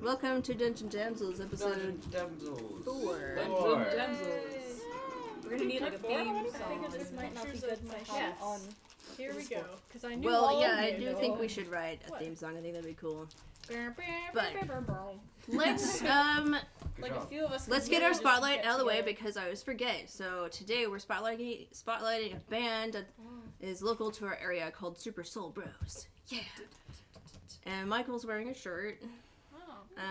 Welcome to Dungeon Damsels, episode Damsels. 4. Dungeon Damsels. We're gonna need like a theme I song. think this might not be good to have on. Here we go. Because I knew Well, all yeah, of I you, do though. think we should write a What? theme song. I think that'd be cool. But Let's like a few of us. let's can get our really just spotlight get out of the way together. because I always forget. So today we're spotlighting a band that is local to our area called Super Soul Bros. Yeah. And Michael's wearing a shirt. Oh.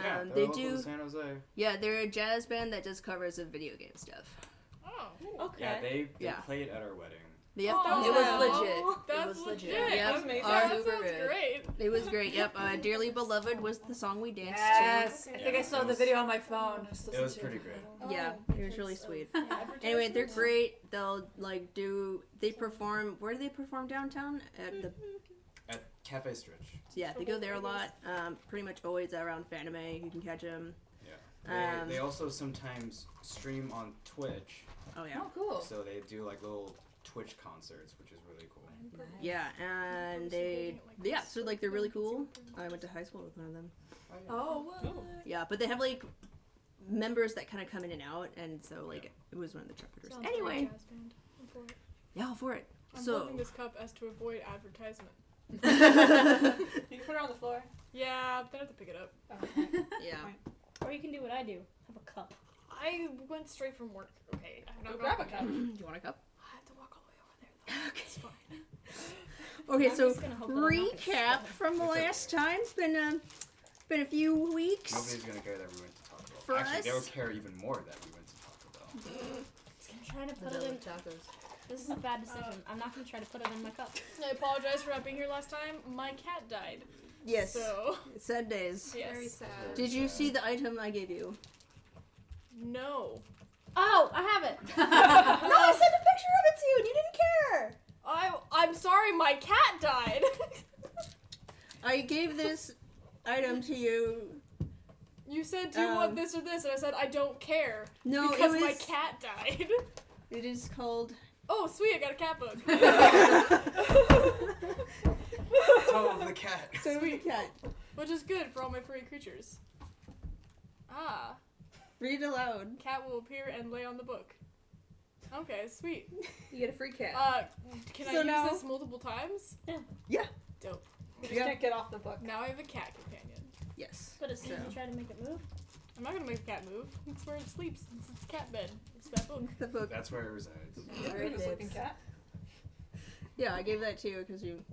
Yeah, They local do. to San Jose. Yeah, they're a jazz band that does covers of video game stuff. Oh. Okay. Yeah, they Yeah. played at our wedding. Yep. Oh, It was wow. legit. That's It was legit. legit. Yep. That's amazing. Our- That sounds great. It was great. Yep. Dearly Beloved was the song we danced Yes. I think Yeah, I saw it the was- video on my phone. Just It listen was to pretty great. to. Yeah, it was really sweet. Anyway, they're Advertisements? great. They'll they perform. Where do they perform downtown? At the At Cafe Stretch. yeah, they go there a lot. Pretty much always around Fanime. You can catch them. Yeah. They also sometimes stream on Twitch, Oh yeah. Oh, cool. so they do like little Twitch concerts, which is really cool. Yeah, and so like they're really cool. I went to high school with one of them. Oh, what? Yeah, but they have like members that kind of come in and out, and so like it was one of the trumpeters. Sounds like a Anyway, jazz band. I'm for it. yeah, all for it. I'm So holding this cup as to avoid advertisement. You can put it on the floor. Yeah, then I have to pick it up. yeah. Or you can do what I do. Have a cup. I went straight from work. Okay, I'm not Grab a gonna- cup. Do you want a cup? I have to walk all the way over there. Though. Okay. It's fine. Okay, I'm so just gonna hope that I'm not gonna recap spill. from the It's okay. last time. It's been a few weeks. Nobody's gonna care that we went to Taco Bell. For Actually, they'll us- care even more that we went to Taco Bell. I'm trying to put it in. This is a bad decision. I'm not gonna try to put it in my cup. I apologize for not being here last time. My cat died. Yes. So, Sad days. yes. Very sad. Did you see the item I gave you? No. Oh, I have it. No, I sent a picture of it to you and you didn't care. I'm sorry, my cat died. I gave this item to you. You said, do you want this or this? And I said, I don't care. No, because it my was. cat died. It is called. Oh, sweet, I got a cat book. Toe of the cat. Sweet cat. Which is good for all my furry creatures. Ah, Read aloud. cat will appear and lay on the book. Okay, sweet. You get a free cat. Can So I use now- this multiple times? Yeah. Dope. You Yeah. can't get off the book. Now I have a cat companion. Yes. But as soon as you try to make it move, I'm not gonna make the cat move. It's where it sleeps. It's cat bed. It's that book. The book. That's where it resides. Weirdest looking cat. Yeah, I gave that to you because you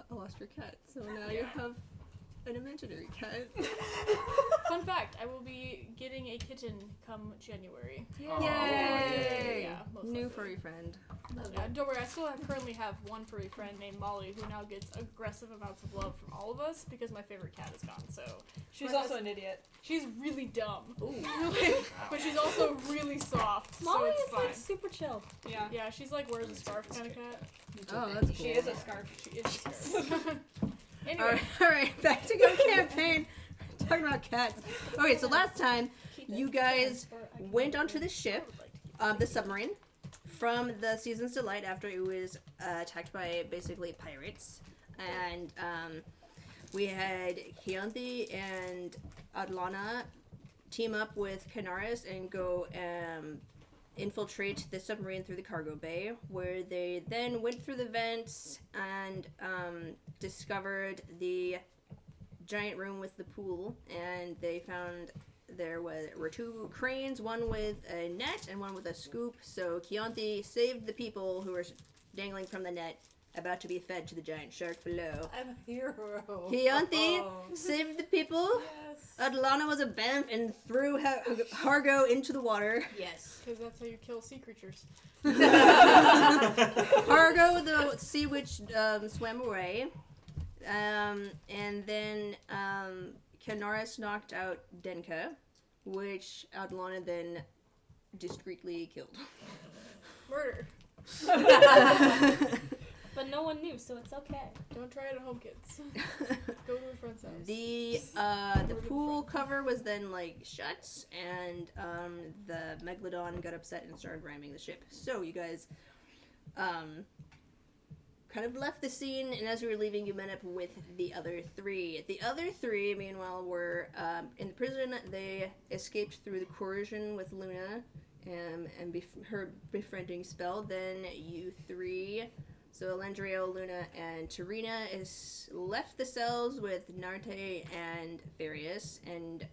lost your cat. So now you Yeah. have an imaginary cat. Fun fact, I will be getting a kitten come January. Yay. Yay! Yeah, most New likely. furry friend. Yeah, don't worry, I still currently have one furry friend named Molly who now gets aggressive amounts of love from all of us because my favorite cat is gone, so. she's My also hus- an idiot. She's really dumb. Ooh. But she's also really soft, Molly so it's is fine. like super chill. Yeah. Yeah, she's like wears a scarf kind of cat. Oh, that's cool. She is a scarf. She is a scarf. Anyway, Alright, back to go campaign. Talking about cats. Okay, so last time you guys went onto the ship, the submarine, from the Season's Delight after it was attacked by basically pirates. And we had Keonthi and Adlana team up with Kenaris and go infiltrate the submarine through the cargo bay, where they then went through the vents and discovered the giant room with the pool, and they found there were two cranes, one with a net and one with a scoop. So Keonthi saved the people who were dangling from the net, about to be fed to the giant shark below. I'm a hero. Keonthi saved the people. Yes. Adlana was a bamf and threw Hargo into the water. Yes. because that's how you kill sea creatures. Hargo, the sea witch, swam away. And then Kenaris knocked out Denka, which Adlana then discreetly killed. Murder. But no one knew, so it's okay. Don't try it at home, kids. Go to a friend's house. The pool cover was then like shut, and the megalodon got upset and started ramming the ship. So you guys kind kind of left the scene, and as you were leaving, you met up with the other three. The other three, meanwhile, were in the prison. They escaped through the coercion with Luna and her befriending spell. Then you three, so Elendrio, Luna, and Tarina, left the cells with Narte and Fairius, and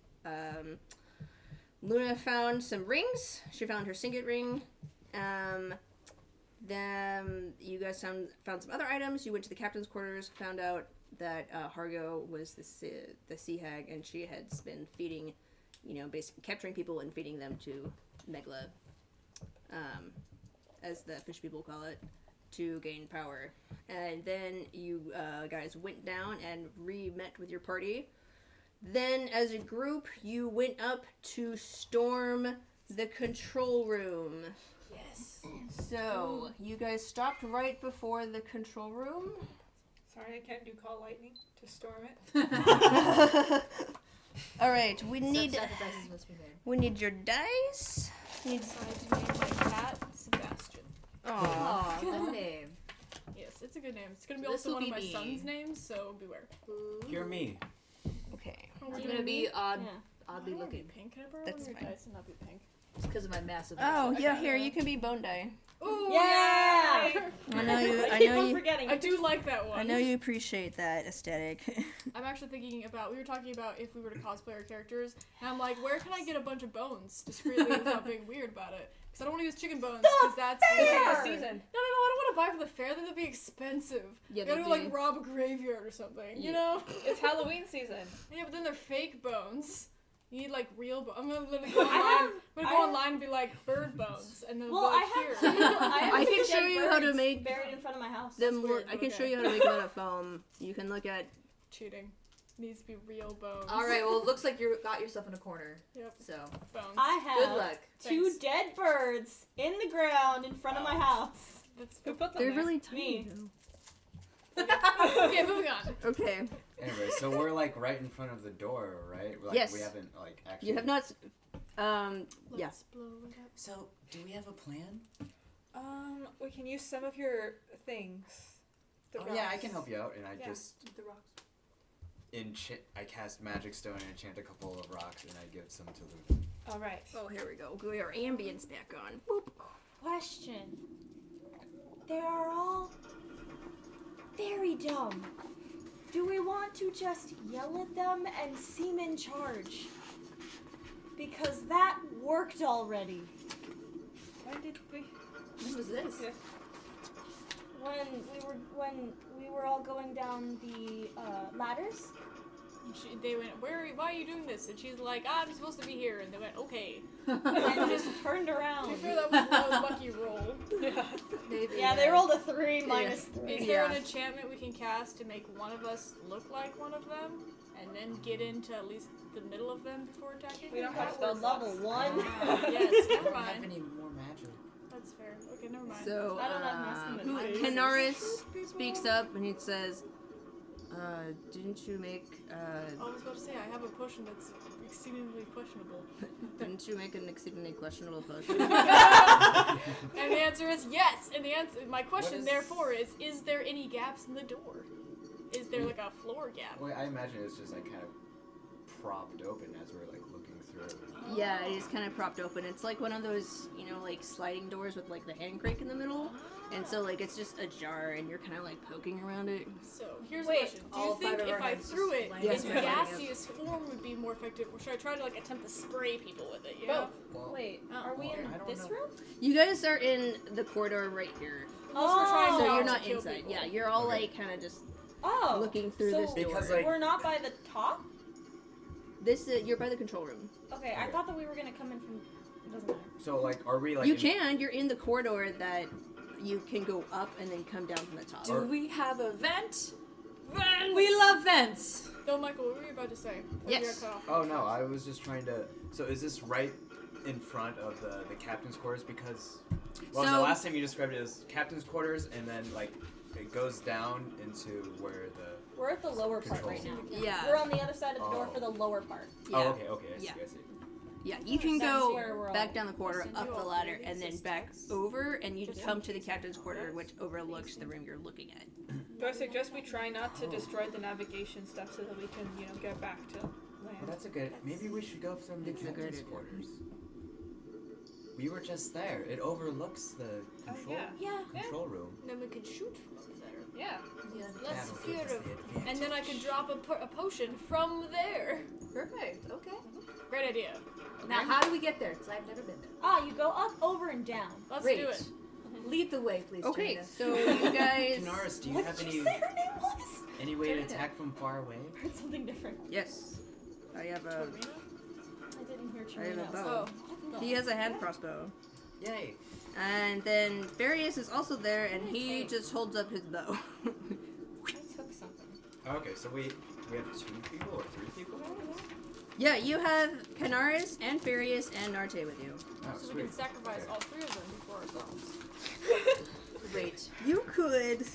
Luna found some rings. She found her signet ring. Then you guys found some other items. You went to the captain's quarters, found out that Hargo was the sea hag, and she had been feeding, basically capturing people and feeding them to Megla, as the fish people call it, to gain power. And then you guys went down and re-met with your party. Then, as a group, you went up to storm the control room. Yes. So, you guys stopped right before the control room. Sorry, I can't do call lightning to storm it. Alright, we need Sacrifices must be made. your dice. I decided to name my cat Sebastian. Aww. Aw, good name. Yes, it's a good name. It's gonna be This'll also one of be my me. son's names, so beware. You're me. Okay. It's gonna be oddly I don't wanna be looking. pink. Can I borrow That's one of your fine. dice and not be pink? It's because of my massive. Oh, yeah, Okay. here, you can be bone die. Ooh, Yeah! I know you, I I keep know on you, forgetting. I do like that one. I know you appreciate that aesthetic. I'm actually thinking about, we were talking about if we were to cosplay our characters, and I'm like, where can I get a bunch of bones discreetly without being weird about it? Because I don't want to use chicken bones, because that's Fair! No, I don't want to buy for the fair, then that'd be expensive. Yeah, You gotta they go, like, do. rob a graveyard or something, you Yeah. know? It's Halloween season. Yeah, but then they're fake bones. You need, like, real bones. I'm gonna literally go online and be like, bird bones, and then Well, be I like, have, here. I can show you how to make buried in front of my house. them. weird, I can but show okay. you how to make them out of foam. You can look at. Cheating. Needs to be real bones. All right. Well, it looks like you got yourself in a corner. Yep, So bones. I have good luck. two Thanks. dead birds in the ground in front of my house. That's Who put them They're there? really tiny. Me. Okay, moving on. Okay. Anyway, so we're like right in front of the door, right? Like, Yes. We haven't like actually. You have not. Yeah. Let's blow it up. So, do we have a plan? We can use some of your things. The Oh yeah, I rocks. can help you out, and I Yeah. just The rocks. I cast Magic Stone and enchant a couple of rocks, and I give some to them. All right. Oh, here we go. We our ambience back on. Boop. Question. They are all very dumb. Do we want to just yell at them and seem in charge? Because that worked already. When did we? When was this? Yeah. When we were all going down the ladders. And they went, why are you doing this? And she's like, I'm supposed to be here. And they went, okay. And just turned To around. be fair, that was a lucky roll. Yeah. Maybe. Yeah, they rolled a 3 minus 3. Is there an enchantment we can cast to make one of us look like one of them? And then get into at least the middle of them before attacking? We don't have That spell was slots. level 1. Yes, I never don't have mind. any more magic. That's fair. Okay, never mind. So, I don't have masculine who- eyes. Kenaris speaks up and he says, didn't you make, I was about to say, I have a potion that's exceedingly questionable. didn't you make an exceedingly questionable potion? And the answer is yes. And the answer, my question is- therefore is there any gaps in the door? Is there like a floor gap? Well, I imagine it's just like kind of propped open as we're like looking through. Yeah, it is kind of propped open. It's like one of those, like sliding doors with like the hand crank in the middle. And so like it's just ajar and you're kind of like poking around it. So here's Wait, the question: Do you all think five of if our I hands threw just it lying Yes, in we're lining up. gaseous form would be more effective, or should I try to like attempt to spray people with it? You Both. know? Well, Wait, Oh. are we Well, in I don't this know. room? You guys are in the corridor right here. Unless we're trying So not you're to not kill inside. people. Yeah, you're all Okay. like kind of just Oh. looking through so this door. Because, like- we're not by the top? This you're by the control room. Okay, I Okay. thought that we were gonna come in from. Doesn't matter. so like, are we like? You in- can. You're in the corridor that you can go up and then come down from the top. Do we have a vent? Vents! We love vents. Go, Michael. What were you about to say? Or Yes. you got cut off? Oh no, I was just trying to. So is this right in front of the captain's quarters? Because well, the So- last time you described it as captain's quarters, and then like it goes down into where the. We're at the lower part right now. Control We're Yeah. on the other side of the door Oh. for the lower part. Yeah. Oh, okay, I see, Yeah. I see. Yeah, you can That's go where we're all back down the corridor, Send up you the all ladder, through and then these back steps. over, and you Just come in to the case captain's anything quarter, happens. which overlooks the room you're looking at. Do I suggest we try not to destroy the navigation stuff so that we can, get back to land? Well, that's a good. Maybe we should go from the It's a good captain's idea. quarters. We were just there. It overlooks the control yeah. control room. And then we can shoot from up there. Yeah. Less That'll fear give us of. the advantage. And then I can drop a potion from there. Perfect. Okay. Great idea. Now, how do we get there? Because I've never been there. Ah, you go up, over, and down. Let's Great. do it. Lead the way, please. Okay, Trina. so you guys. Kenaris, do you What have did any you say her name was? any way to Trina. attack from far away? I heard something different. Yes. I have a. I didn't hear I have a Chirino. bow. Oh. He has a hand crossbow. Yay! And then Fairius is also there, and he just holds up his bow. I took something. Okay, so we have 2 people or 3 people? Yeah, you have Kenaris and Fairius and Narte with you. Oh, So sweet. we can sacrifice Okay. all 3 of them before ourselves. Great. You could.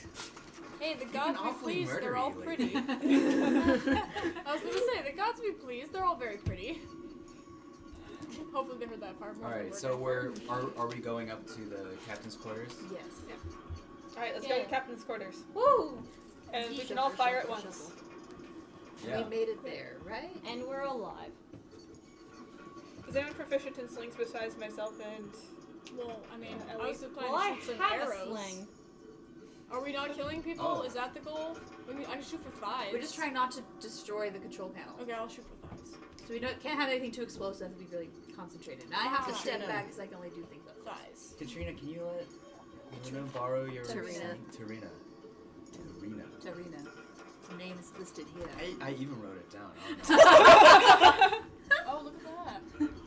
Hey, the gods be awfully pleased, they're all murdery, pretty. I was gonna say, the gods be pleased, they're all very pretty. Hopefully they heard that part more. Alright, so are we going up to the captain's quarters? Yes. Alright, let's go to captain's quarters. Woo! And we can all fire at once. Yeah. We made it there, right? And we're alive. Is anyone proficient in slings besides myself and... Well, I mean, Yeah, I was planning Well, to I shoot some have arrows. a sling. Are we not killing people? Oh. Is that the goal? I can shoot for thighs. We're just trying not to destroy the control panel. Okay, I'll shoot for thighs. So we can't have anything too explosive. We have to be really concentrated. Now I have to step Katrina. back because I can only do things up. Thighs. Katrina, can you let Luna borrow your Tarina. Tarina. Tarina. The name is listed here. I even wrote it down. Oh, look at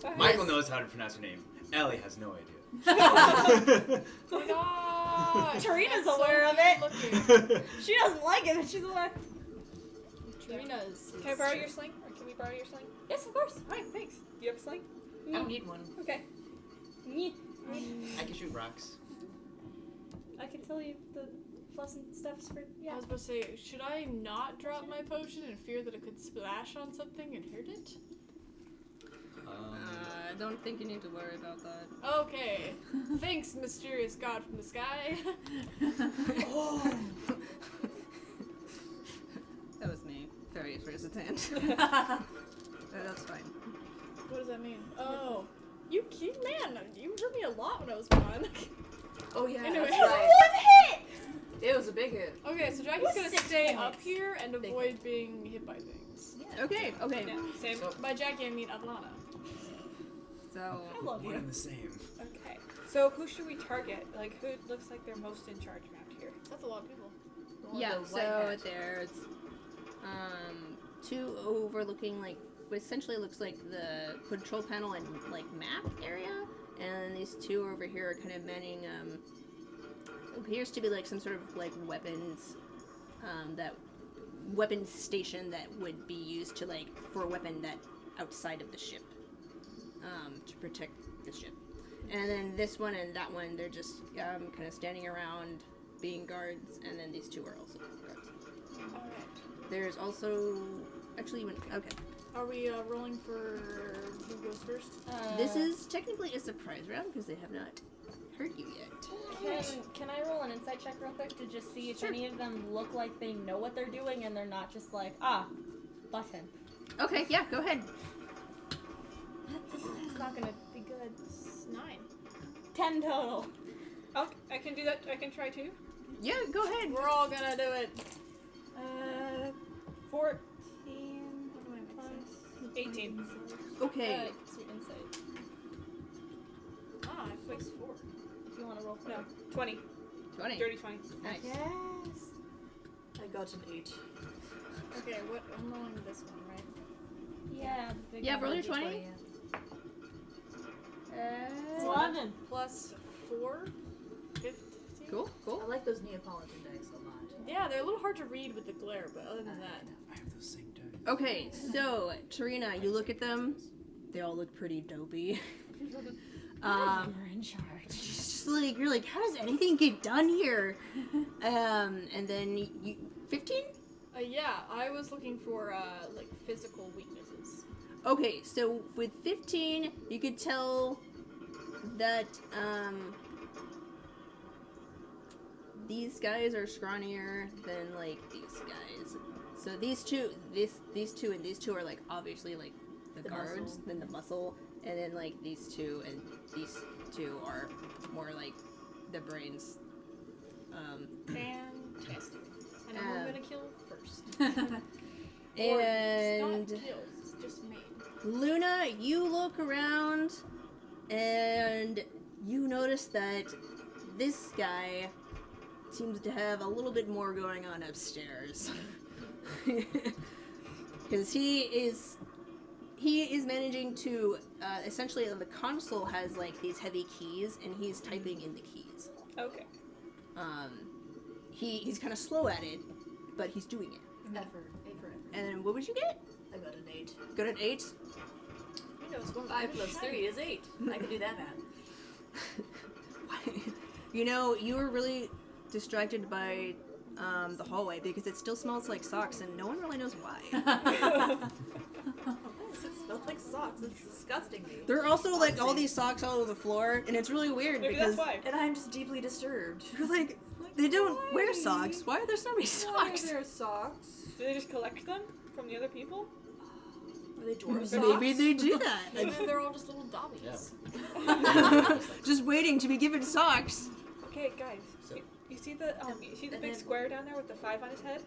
that. Michael knows how to pronounce her name. Ellie has no idea. Oh my god! Tarina's That's aware so of it. good looking. She doesn't like it, but she's aware. Tarina's. Can I borrow your sling? Or can we borrow your sling? Yes, of course. Alright, thanks. Do you have a sling? I don't need one. Okay. I can shoot rocks. I can tell you the pleasant stuff's for I was about to say, should I not drop my potion in fear that it could splash on something and hurt it? I don't think you need to worry about that. Okay. Thanks, mysterious god from the sky. That was me. Fairius raised its hand. That's fine. What does that mean? Oh. You man, you hurt me a lot when I was gone. Oh yeah, Anyway. that's right. One hit! It was a big hit. Okay, so Jackie's gonna 6 stay points. up here and Big avoid being hit by things. Okay, okay. Yeah, same. So, By Jackie, I mean Atlana. So, I love one you. and the same. Okay. So who should we target? Like, who looks like they're most in charge around here? That's a lot of people. The one yeah, with the white so hat. there's 2 overlooking, like, what essentially looks like the control panel and, like, map area. And these 2 over here are kind of manning, appears to be, like, some sort of, like, weapons, weapon station that would be used to, like, for a weapon that outside of the ship, to protect the ship. And then this one and that one, they're just, kind of standing around being guards, and then these 2 are also guards. Alright. There's also, actually, okay. Are we rolling for who goes first? This is technically a surprise round because they have not heard you yet. Can I roll an insight check real quick to just see if any of them look like they know what they're doing and they're not just like, button. Okay, yeah, go ahead. It's not gonna be good. 9. 10 total. Oh, I can do that. I can try too. Yeah, go ahead. We're all gonna do it. 14 plus 18. Okay. To insight. Ah, I placed 4. If you want to roll for No, it. 20. 20. Dirty 20. Nice. Yes. I got an 8. Okay, what? I'm rolling this one, right? Yeah. the big Yeah, one. roll your 20. It's 11. Plus 4. 15. Cool, cool. I like those Neapolitan dice a lot. Yeah, they're a little hard to read with the glare, but other than that. I have those same dice. Okay, so, Tarina, you look at them. They all look pretty dopey. We're in charge. Just like, you're like, how does anything get done here? And then you 15? Yeah, I was looking for, like, physical weaknesses. Okay, so with 15, you could tell that these guys are scrawnier than like these guys. So these two and these two are like obviously like the guards, muscle. then the muscle, and then like these two and these two are more like the brains. Fantastic. I know who I'm gonna kill first. And It's not kills, it's just made. Luna, you look around and you notice that this guy seems to have a little bit more going on upstairs. Because he is managing to, essentially the console has like these heavy keys and he's typing in the keys. Okay. He's kind of slow at it, but he's doing it. Effort. A for effort. And then what would you get? I got an 8. Got an 8? You know, it's going 5 plus 3 is 8. I can do that math. You know, you were really distracted by the hallway because it still smells like socks and no one really knows why. It smells like socks. It's disgusting me. There are also like all these socks all over the floor and it's really weird Maybe because that's why. And I'm just deeply disturbed. you're like, they don't wear socks. Why are there so many Why are socks? there socks? Do they just collect them from the other people? Are they dwarf socks? Maybe they do that. Maybe they're all just little dobbies. Just waiting to be given socks. Okay, guys. So- You see the and big then- square down there with the 5 on his head?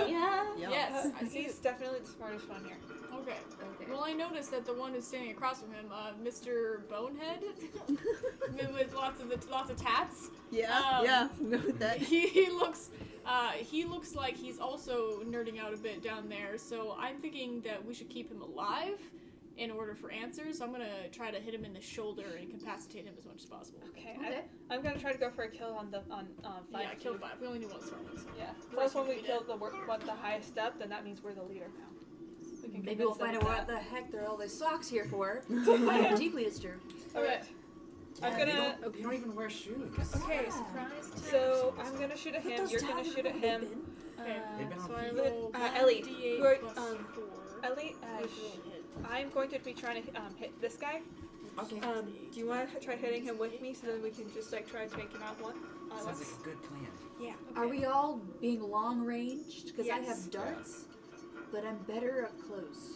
Yeah. Yes, I see. He's definitely the smartest one here. Okay. Okay. Well, I noticed that the one who's standing across from him, Mr. Bonehead, with lots of tats. Yeah, yeah, go with that. He looks like he's also nerding out a bit down there. So I'm thinking that we should keep him alive in order for answers. So I'm gonna try to hit him in the shoulder and incapacitate him as much as possible. Okay. Okay. I'm gonna try to go for a kill on 5. Yeah, kill 5. We only need 1 smart one. Yeah. Plus, when we kill the highest step, then that means we're the leader now. We can Maybe we'll convince find them out of what the heck there are all those socks here for. that. I'm deeply disturbed. All right. I'm They gonna. don't even wear shoes. Okay. So I'm gonna shoot at him. You're gonna shoot at him. Okay. They've been on So I feet. roll Ellie, D8 who are- plus 4. Ellie, Which will hit. I'm going to be trying to hit this guy. Okay. Do you want to try hitting him with me so then we can just like try to take him out one? Sounds like a good plan. Yeah. Are we all being long ranged? Because I Yes. have darts, but I'm better up close.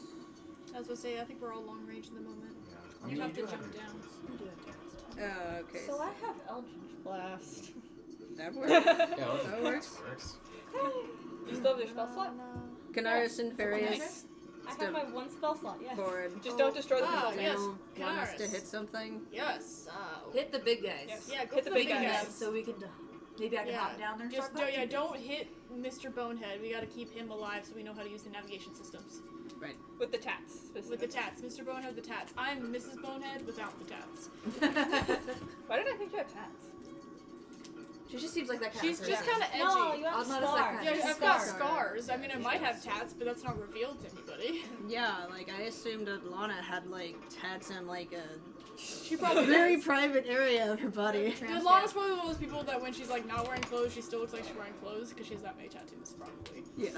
I was gonna say, I think we're all long range in the moment. I You have do to jump down. I do have darts. Okay. So I have Eldritch Blast. That works. Yeah, That works. You still have your spell slot? Kenaris and Fairius I have my 1 spell slot, yes. forward. Just don't destroy the Ah, container. yes. Want us to Kenaris. hit something? Yes. Hit the big guys. Yes. Yeah, go Hit for the big guys. Yeah, so we can. Maybe I can hop down there and Just start punching don't things. hit Mr. Bonehead. We gotta keep him alive so we know how to use the navigation systems. With the tats. With the tats. Mr. Bonehead with the tats. I'm Mrs. Bonehead without the tats. Why did I think you had tats? She just seems like that kind She's of just person. kind of edgy. No, you have I'm not as that scars. kind. Yeah, I've got Scars. scars. I mean, I might have tats, but that's not revealed to anybody. Yeah, like I assumed that Lana had like tats in like a She probably very does. private area of her body. Dude, Lana's probably one of those people that when she's like not wearing clothes, she still looks like she's wearing clothes because she has that many tattoos, probably. Yeah.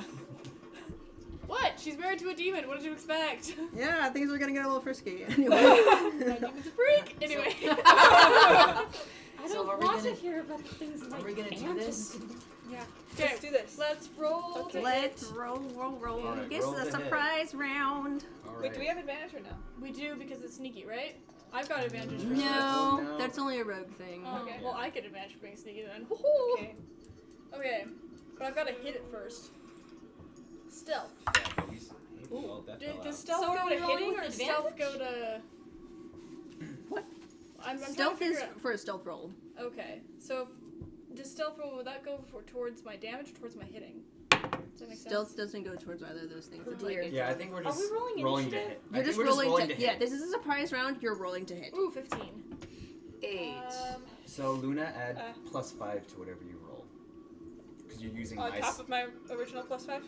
What? She's married to a demon. What did you expect? Yeah, things are gonna get a little frisky. Anyway. My demon's a freak. Anyway. I So don't are we want to gonna- hear about the things Are my we gonna do aunt this? is doing. Yeah. Okay, Let's do this. let's roll. Okay. Let's roll. Alright, Guess roll the the surprise round. Wait, do we have advantage or no? We do because it's sneaky, right? I've got advantage for No, No. that's only a rogue thing. Oh, Okay. well, I get advantage for being sneaky then. Okay. Okay, but I've got to hit it first. Stealth. Yeah, but well, that fell Does out. stealth So go are to we rolling hitting or with does stealth go advantage? to... What? I'm trying to Stealth is figure out... for a stealth roll. Okay, so does stealth roll, would that go towards my damage or towards my hitting? Does that make sense? Stealth doesn't go towards either of those things. It's like Weird. Yeah, I think we're just we rolling to initiative? hit. I you're think just we're rolling to hit. yeah. This is a surprise round. You're rolling to hit. Ooh, 15. 8. So Luna, add +5 to whatever you roll. Because you're using On my... top of my original +5?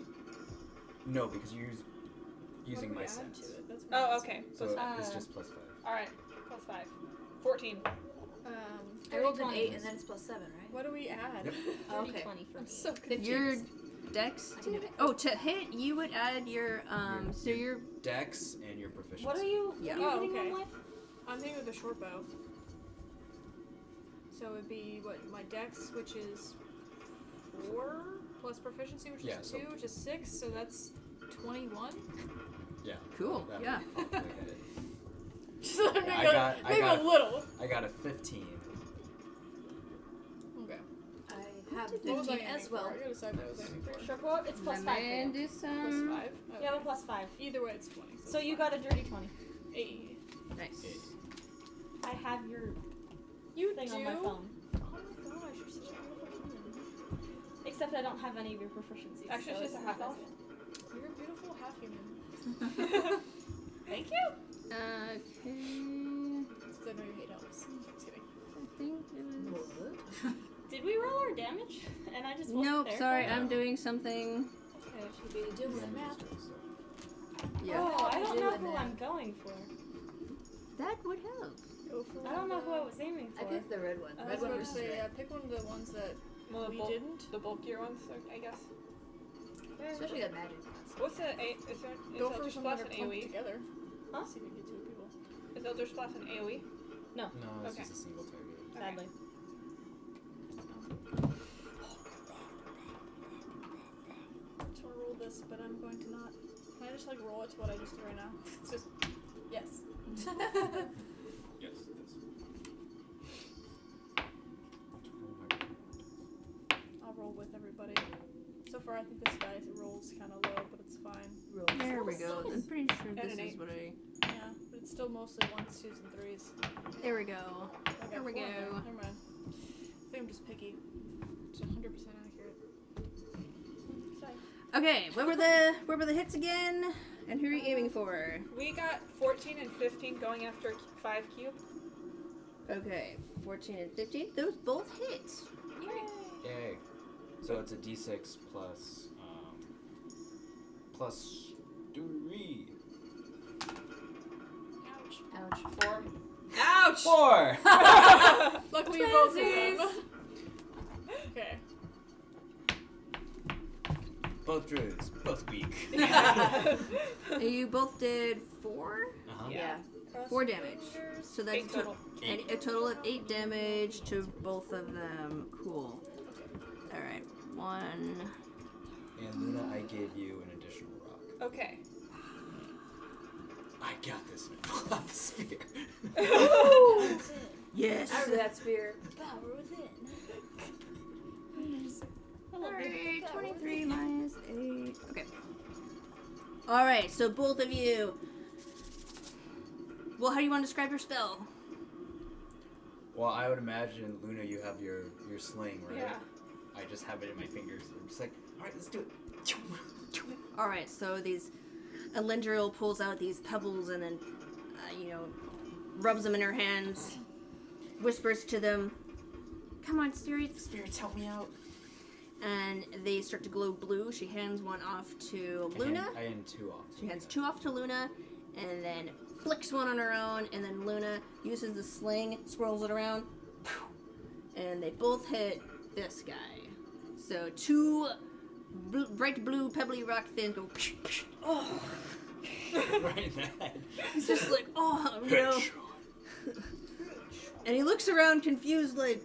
No, because you're using What do my we add sense. to it? That's what I'm Oh, asking. okay. So +5. it's just +5. Alright. +5. 14. I rolled an 8 20s. and then it's +7, right? What do we add? Yep. Okay. 20 for I'm me. so You're confused. Dex. To hit, you would add your so your Dex and your proficiency. What are you Yeah. Oh, hitting okay. them with? I'm hitting with a short bow. So it'd be my dex, which is 4 plus proficiency, which is 2, which is 6. So that's 21. Yeah. cool. That Yeah. would probably hit it. Just maybe I maybe got a little. I got a 15. Okay. I have What was I 15 aiming as for? well. I gotta decide what I was aiming for. Short bow, it's plus 5 for you. do Plus some. 5. Okay. You have a plus 5. Either way, it's 20. So you got a dirty 20. 8. Nice. I have your You thing do? on my phone. Oh my gosh, you're such a beautiful human. Except I don't have any of your proficiencies. Actually, so it's just a half elf. You're a beautiful half human. Thank you. Okay. Since I know you hate elves. Just kidding. I think it was. Did we roll our damage? And I just wasn't Nope. there Sorry, for it? I'm doing something. Should be doing the map. Yeah. Oh, I I'm don't know doing who that. I'm going for. That would help. Go for I don't know who I was aiming I for. picked the red one. I Red was one about to versus say, red. pick one of the ones that Well, we didn't. the bulkier ones, I guess. Especially the magic ones. What's the is Go Elder for some that Splash are an clumped AoE? together. Huh? See if we can get 2 people. Is Elder Splash an AoE? No, it's Okay. just a single target. Sadly. I just want to roll this, but I'm going to not. Can I just roll it to what I just did right now? It's just yes. Yes, it is. I'll roll with everybody. So far, I think this dice rolls kind of low, but it's fine. There we go. I'm pretty sure And this an is 8. what I. Yeah, but it's still mostly 1s, 2s, and 3s. There we go. I got There we 4 in there. go. Never mind. I think I'm just picky. It's 100% accurate. Sorry. Okay. What were the hits again? And who are you aiming for? We got 14 and 15 going after 5 cube. Okay. 14 and 15. Those both hit. Yay. So it's a d6 plus 3. Ouch. Ouch. 4. Ouch! 4! Luckily, you both hit them. Okay. Both druids, both weak. And you both did 4? Uh-huh. Yeah. 4 damage. So that's 8 total. And a total of 8 damage to both of them. Cool. Alright. 1. And Luna, I gave you an additional rock. Okay. I got this. And I pull out the spear. Yes. Out of that spear. Power within. Alright, 23 minus 8. Okay. Alright, so both of you. Well, how do you want to describe your spell? Well, I would imagine, Luna, you have your sling, right? Yeah. I just have it in my fingers. I'm just like, alright, let's do it. Alright, so Elendril pulls out these pebbles and then, rubs them in her hands, whispers to them, "Come on, spirits." Spirits, help me out. And they start to glow blue. She hands one off to Luna. I hand 2 off. She hands 2 off to Luna, and then flicks one on her own, and then Luna uses the sling, swirls it around, and they both hit this guy. So 2 bright blue pebbly rock things go, oh. Right in the head. He's just like, oh, no. And he looks around confused, like,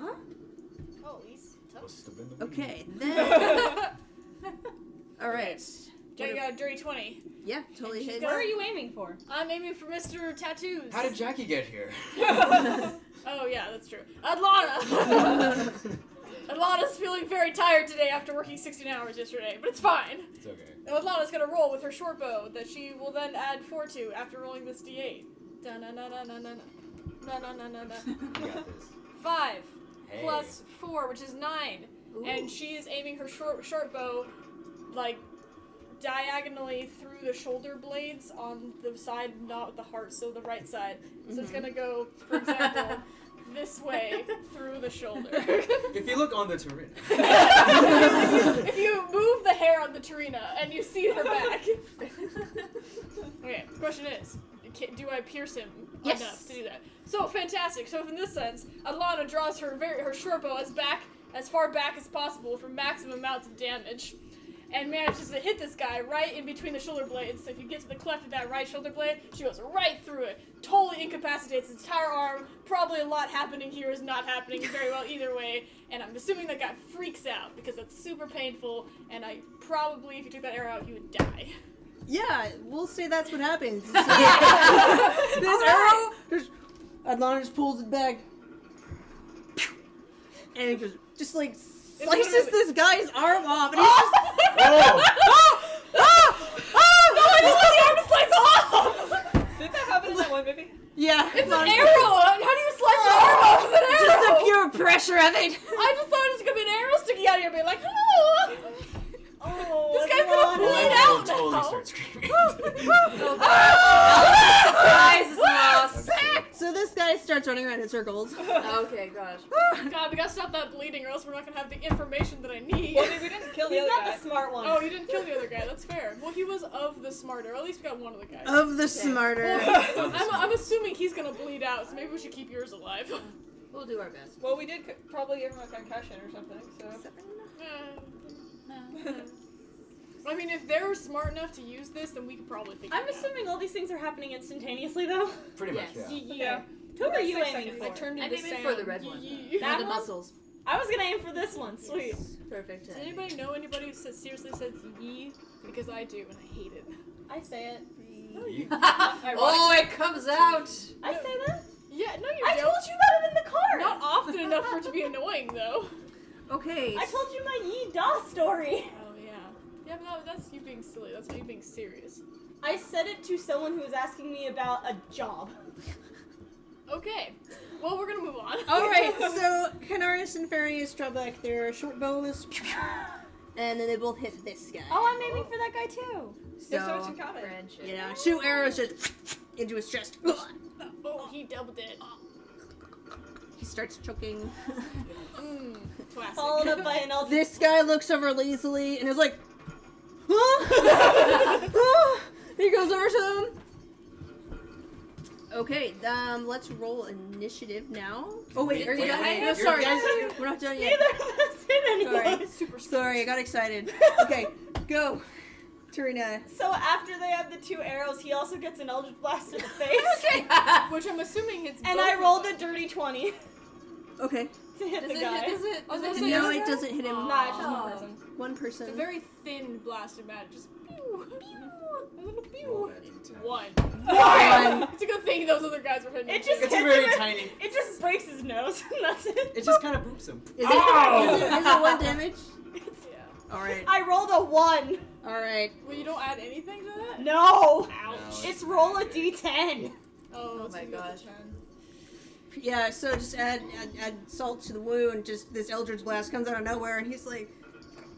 huh? Oh, he's tough. Must have been the wind. Okay, then. Alright. I got a dirty 20. Yeah, totally hit. Where are you aiming for? I'm aiming for Mr. Tattoos. How did Jackie get here? Oh, yeah, that's true. Atlanta! Atlana's feeling very tired today after working 16 hours yesterday, but it's fine. It's okay. Now Atlana's gonna roll with her short bow that she will then add 4 to after rolling this d8. Da-na-na-na-na-na-na. Na-na-na-na-na. You got this. 5 Hey. plus 4, which is 9. And she is aiming her short bow, like, diagonally through the shoulder blades on the side, not the heart, so the right side. So it's gonna go, for example, this way through the shoulder. If you look on the terrain. If you move the hair on the Tarina and you see her back. Okay, the question is, do I pierce him enough to do that? So fantastic. So in this sense, Atlana draws her short bow as back as far back as possible for maximum amounts of damage. And manages to hit this guy right in between the shoulder blades. So if you get to the cleft of that right shoulder blade, she goes right through it. Totally incapacitates his entire arm. Probably a lot happening here is not happening very well either way. And I'm assuming that guy freaks out because that's super painful. And I probably, if you took that arrow out, he would die. Yeah, we'll say that's what happens. This arrow, Adlana just pulls it back, and it just like slices this guy's arm off, and he's just No, I just got the arm to slice off! Did that happen in that one movie? yeah, It's an arrow! How do you slice an arm off with an arrow? just the pure pressure of it. I just thought it was gonna be an arrow sticking out of here, being like, oh! This guy's gonna bleed out totally now! start screaming. Surprise is lost. So this guy starts running around in circles. Okay, gosh. God, we gotta stop that bleeding or else we're not gonna have the information that I need. Well, we didn't kill the He's other not guy. the smart one. Oh, you didn't kill the other guy, that's fair. Well, he was of the smarter, or at least we got one of the guys. Of the smarter. I'm assuming he's gonna bleed out, so maybe we should keep yours alive. We'll do our best. Well, we did probably give him a concussion or something, so. I mean, if they're smart enough to use this, then we could probably figure I'm it out. assuming all these things are happening instantaneously, though. Pretty much, Yes. yeah. Yeah. Who are you 6 aiming seconds. for? I turned I'm into aiming Sam. for the red one. That the one? muscles. I was gonna aim for this one. Sweet. Perfect. Does anybody know anybody who seriously says ye? Because I do, and I hate it. I say it. Oh, it comes out. I say that? Yeah, no, you I don't. told you about it in the car. Not often enough for it to be annoying, though. Okay. I told you my Yi Da story. Oh, yeah. Yeah, but no, that's you being silly. That's not you being serious. I said it to someone who was asking me about a job. Okay. Well, we're gonna move on. Alright, so Kenaris and Fairius draw back their short bows, and then they both hit this guy. Oh, I'm aiming for that guy too. There's so much So, in common. Friendship. you know, 2 arrows just into his chest. Oh, he doubled it. He starts choking. Classic. Followed up by an Eldritch. This guy looks over lazily and is like, huh? He goes over to them. Okay, let's roll initiative now. Oh wait, are you done? Wait, No, you're sorry, guys- we're not done yet. Neither of us hit anyone. Sorry, sorry, I got excited. Okay, go, Tarina. So after they have the 2 arrows, he also gets an Eldritch Blast in the face. Which I'm assuming hits And both I of rolled them. a dirty 20 Okay. to hit Does the it, guy. does it, I was does gonna it say, No, hit it us? doesn't hit him. Nah, it's just Oh. one person. One It's a person. very thin blast of magic. Just pew, pew, a little Roll pew. that D10. One. One. It's a good thing those other guys were hitting. It him just too. It's hits very him. tiny. It just breaks his nose, and that's it. It just kind of boops him. Is it 1 damage? Yeah. Alright. I rolled a 1. Alright. Well, you don't add anything to that? No. Ouch. It's roll a d10. Oh my my gosh. gosh. Yeah, so just add salt to the wound. Just this Eldritch Blast comes out of nowhere, and he's like,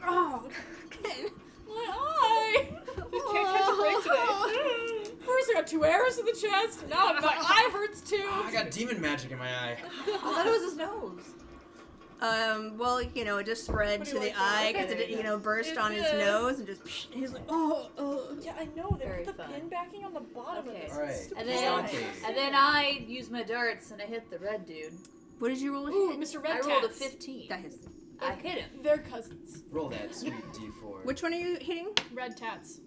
oh, okay. My eye! Just can't catch a break today. First I got 2 arrows in the chest, now my eye hurts too. I got demon magic in my eye. I thought it was his nose. Well, you know, it just spread What do to you the like eye that? because it, you know, burst It's on his a- nose and just, and he's like, oh. Yeah, I know. They Very put the fun. pin backing on the bottom Okay. of this. Alright. It's And stupid. then I used my darts and I hit the red dude. What did you roll? Ooh, Hit? Mr. Red I rolled a Tats. 15. That hits. I hit him. They're cousins. Roll that sweet D4. Which one are you hitting? Red Tats.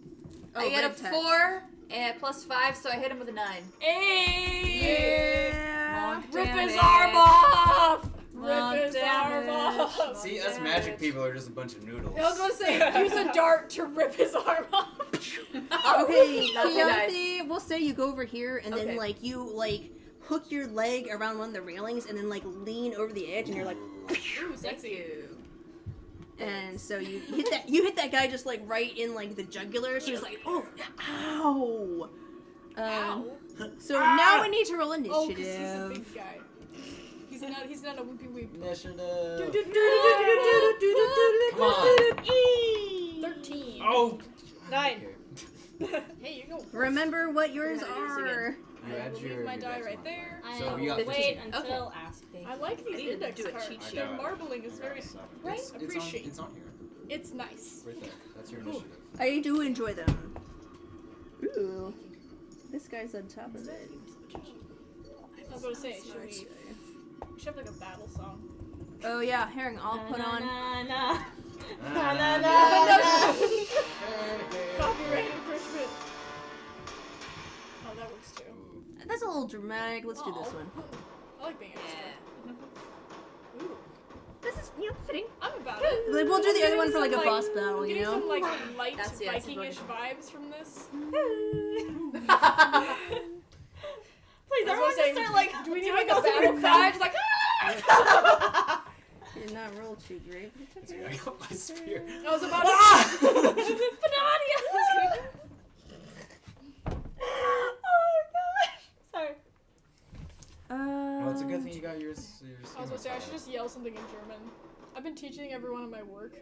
I get a red tat. 4 and plus 5, so I hit him with a 9. Hey! Yeah. Rip his Damage. arm off! Long Rip his arm damage. off! See, us magic people are just a bunch of noodles. I was gonna say, use a dart to rip his arm off. Okay, Not very nice. Keonthi, we'll say you go over here and then Okay. like you like hook your leg around one of the railings and then like lean over the edge and you're like, Ooh, Thank sexy. you. and so you hit that guy just like right in like the jugular. So he's like, oh, ow. Ow. So now we need to roll Oh, initiative. because he's a big guy. He's not a wimpy weep. Initiative. Come on. 13. Oh. 9. Hey, you go. Remember what yours We're gonna do this are. You I add will your leave my your die dice right mod. there. So we got Wait 15. until asking. I like these didn't index do a cards. cheat sheet. Their marbling is very right. It's Appreciate. It's on here. It's nice. Right there. That's your initiative. I do enjoy them. Ooh, this guy's on top of it. I was gonna say, we should have like a battle song. Oh yeah, Herring, I'll put on. Copyright infringement. Oh, that works too. That's a little dramatic. Let's do this one. I like being extra. Ooh. This is fitting. I'm about it. Like we'll do the other one for like a Some, boss battle, getting you know. some like light That's Viking-ish vibes from this. Please, I was everyone saying, just start like. do we need like a battle cry? Just like. Did not roll too great. I got my spear. I was about to. Oh gosh. Sorry. Well, it's a good thing you got yours. I was gonna say I should just yell something in German. I've been teaching everyone in my work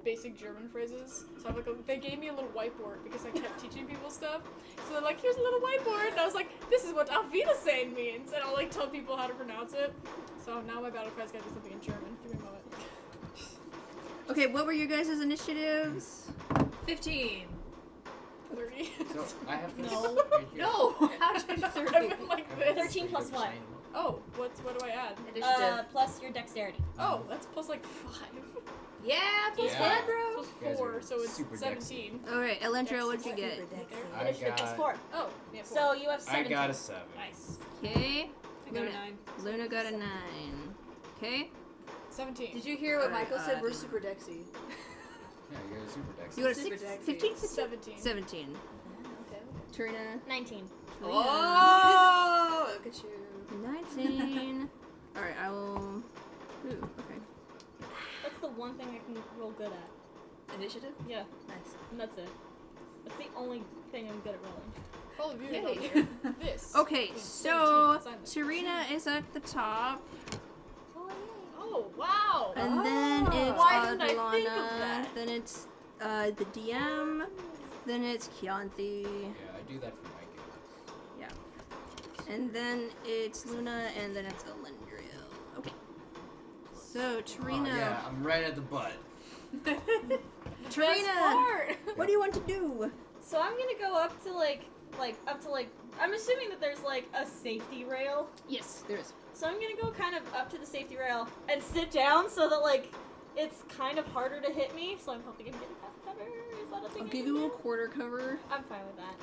basic German phrases. So I'm like, they gave me a little whiteboard because I kept teaching people stuff. So they're like, here's a little whiteboard, and I was like, this is what Auf Wiedersehen means, and I'll like tell people how to pronounce it. So now my battle cry's gotta do something in German. Give me a moment. Okay, what were your guys' initiatives? 15. 30. So I have this No. right here. No! How did you I 30? went like this. 13 plus what? Oh, what do I add? Initiative. Plus your dexterity. Oh, that's plus like 5. Yeah, plus Yeah. 5, bro. Plus You guys 4, are so it's super 17. Alright, Elendra, what'd you get? I Initiative is got. 4. Oh, yeah, 4. So you have I 17. got a 7. Nice. Okay. I got a Luna. 9. Luna got a 9. Okay. 17. Did you hear what Michael said? We're uh, super dexy. Yeah, you got a super dex. You got a Super 6, dexy. 15? 17. 17. Okay. Tarina. 19. Oh! Look at you. 19. Alright, I will. Ooh, okay. That's the one thing I can roll good at. Initiative? Yeah, Nice. and that's it. That's the only thing I'm good at rolling. All of you Yay. here. This. Okay, is so 17 assignment. Tarina is at the top, Oh, wow. and then it's Why didn't I think of Adlana, that? then it's the DM, then it's Chianti, Yeah, I do that for my games. and then it's Luna, and then it's Elendriel. Okay. So Tarina, Oh, yeah, I'm right at the butt. Tarina, what do you want to do? So I'm gonna go up to I'm assuming that there's like a safety rail. Yes, there is. So I'm gonna go kind of up to the safety rail and sit down so that like it's kind of harder to hit me. So I'm hoping I'm getting half cover. Is that a thing? I'll I give can you a do? quarter cover I'm fine with that.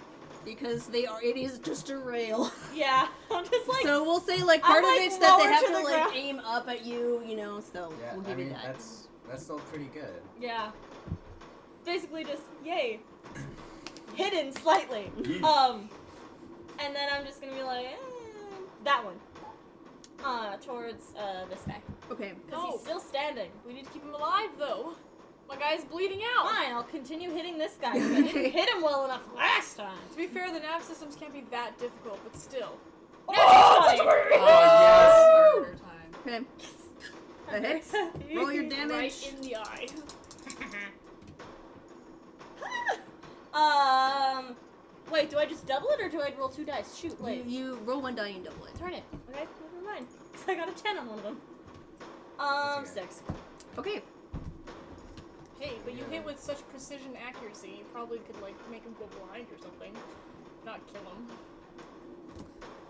because it is just a rail. Yeah, I'm just like So we'll say like part I'm, of like, it's that they lower have to to the like ground. aim up at you, you know. So Yeah, we'll I give mean you that. that's still pretty good. yeah. Basically just yay. Hidden slightly. And then I'm just gonna be like that one. Towards this guy. Okay. Because No. he's still standing. We need to keep him alive, though. My guy's bleeding out. Fine, I'll continue hitting this guy. 'Cause I didn't hit him well enough last time. To be fair, the nav systems can't be that difficult, but still. Oh, Murder time. Okay. That hits. Roll your damage. Right in the eye. Wait, do I just double it or do I roll 2 dice? Shoot, wait. You roll 1 die and double it. Turn it. Okay, never mind. 'Cause I got a 10 on one of them. That's okay. 6. Okay. Hey, but you hit with such precision accuracy, you probably could, like, make him go blind or something. Not kill him.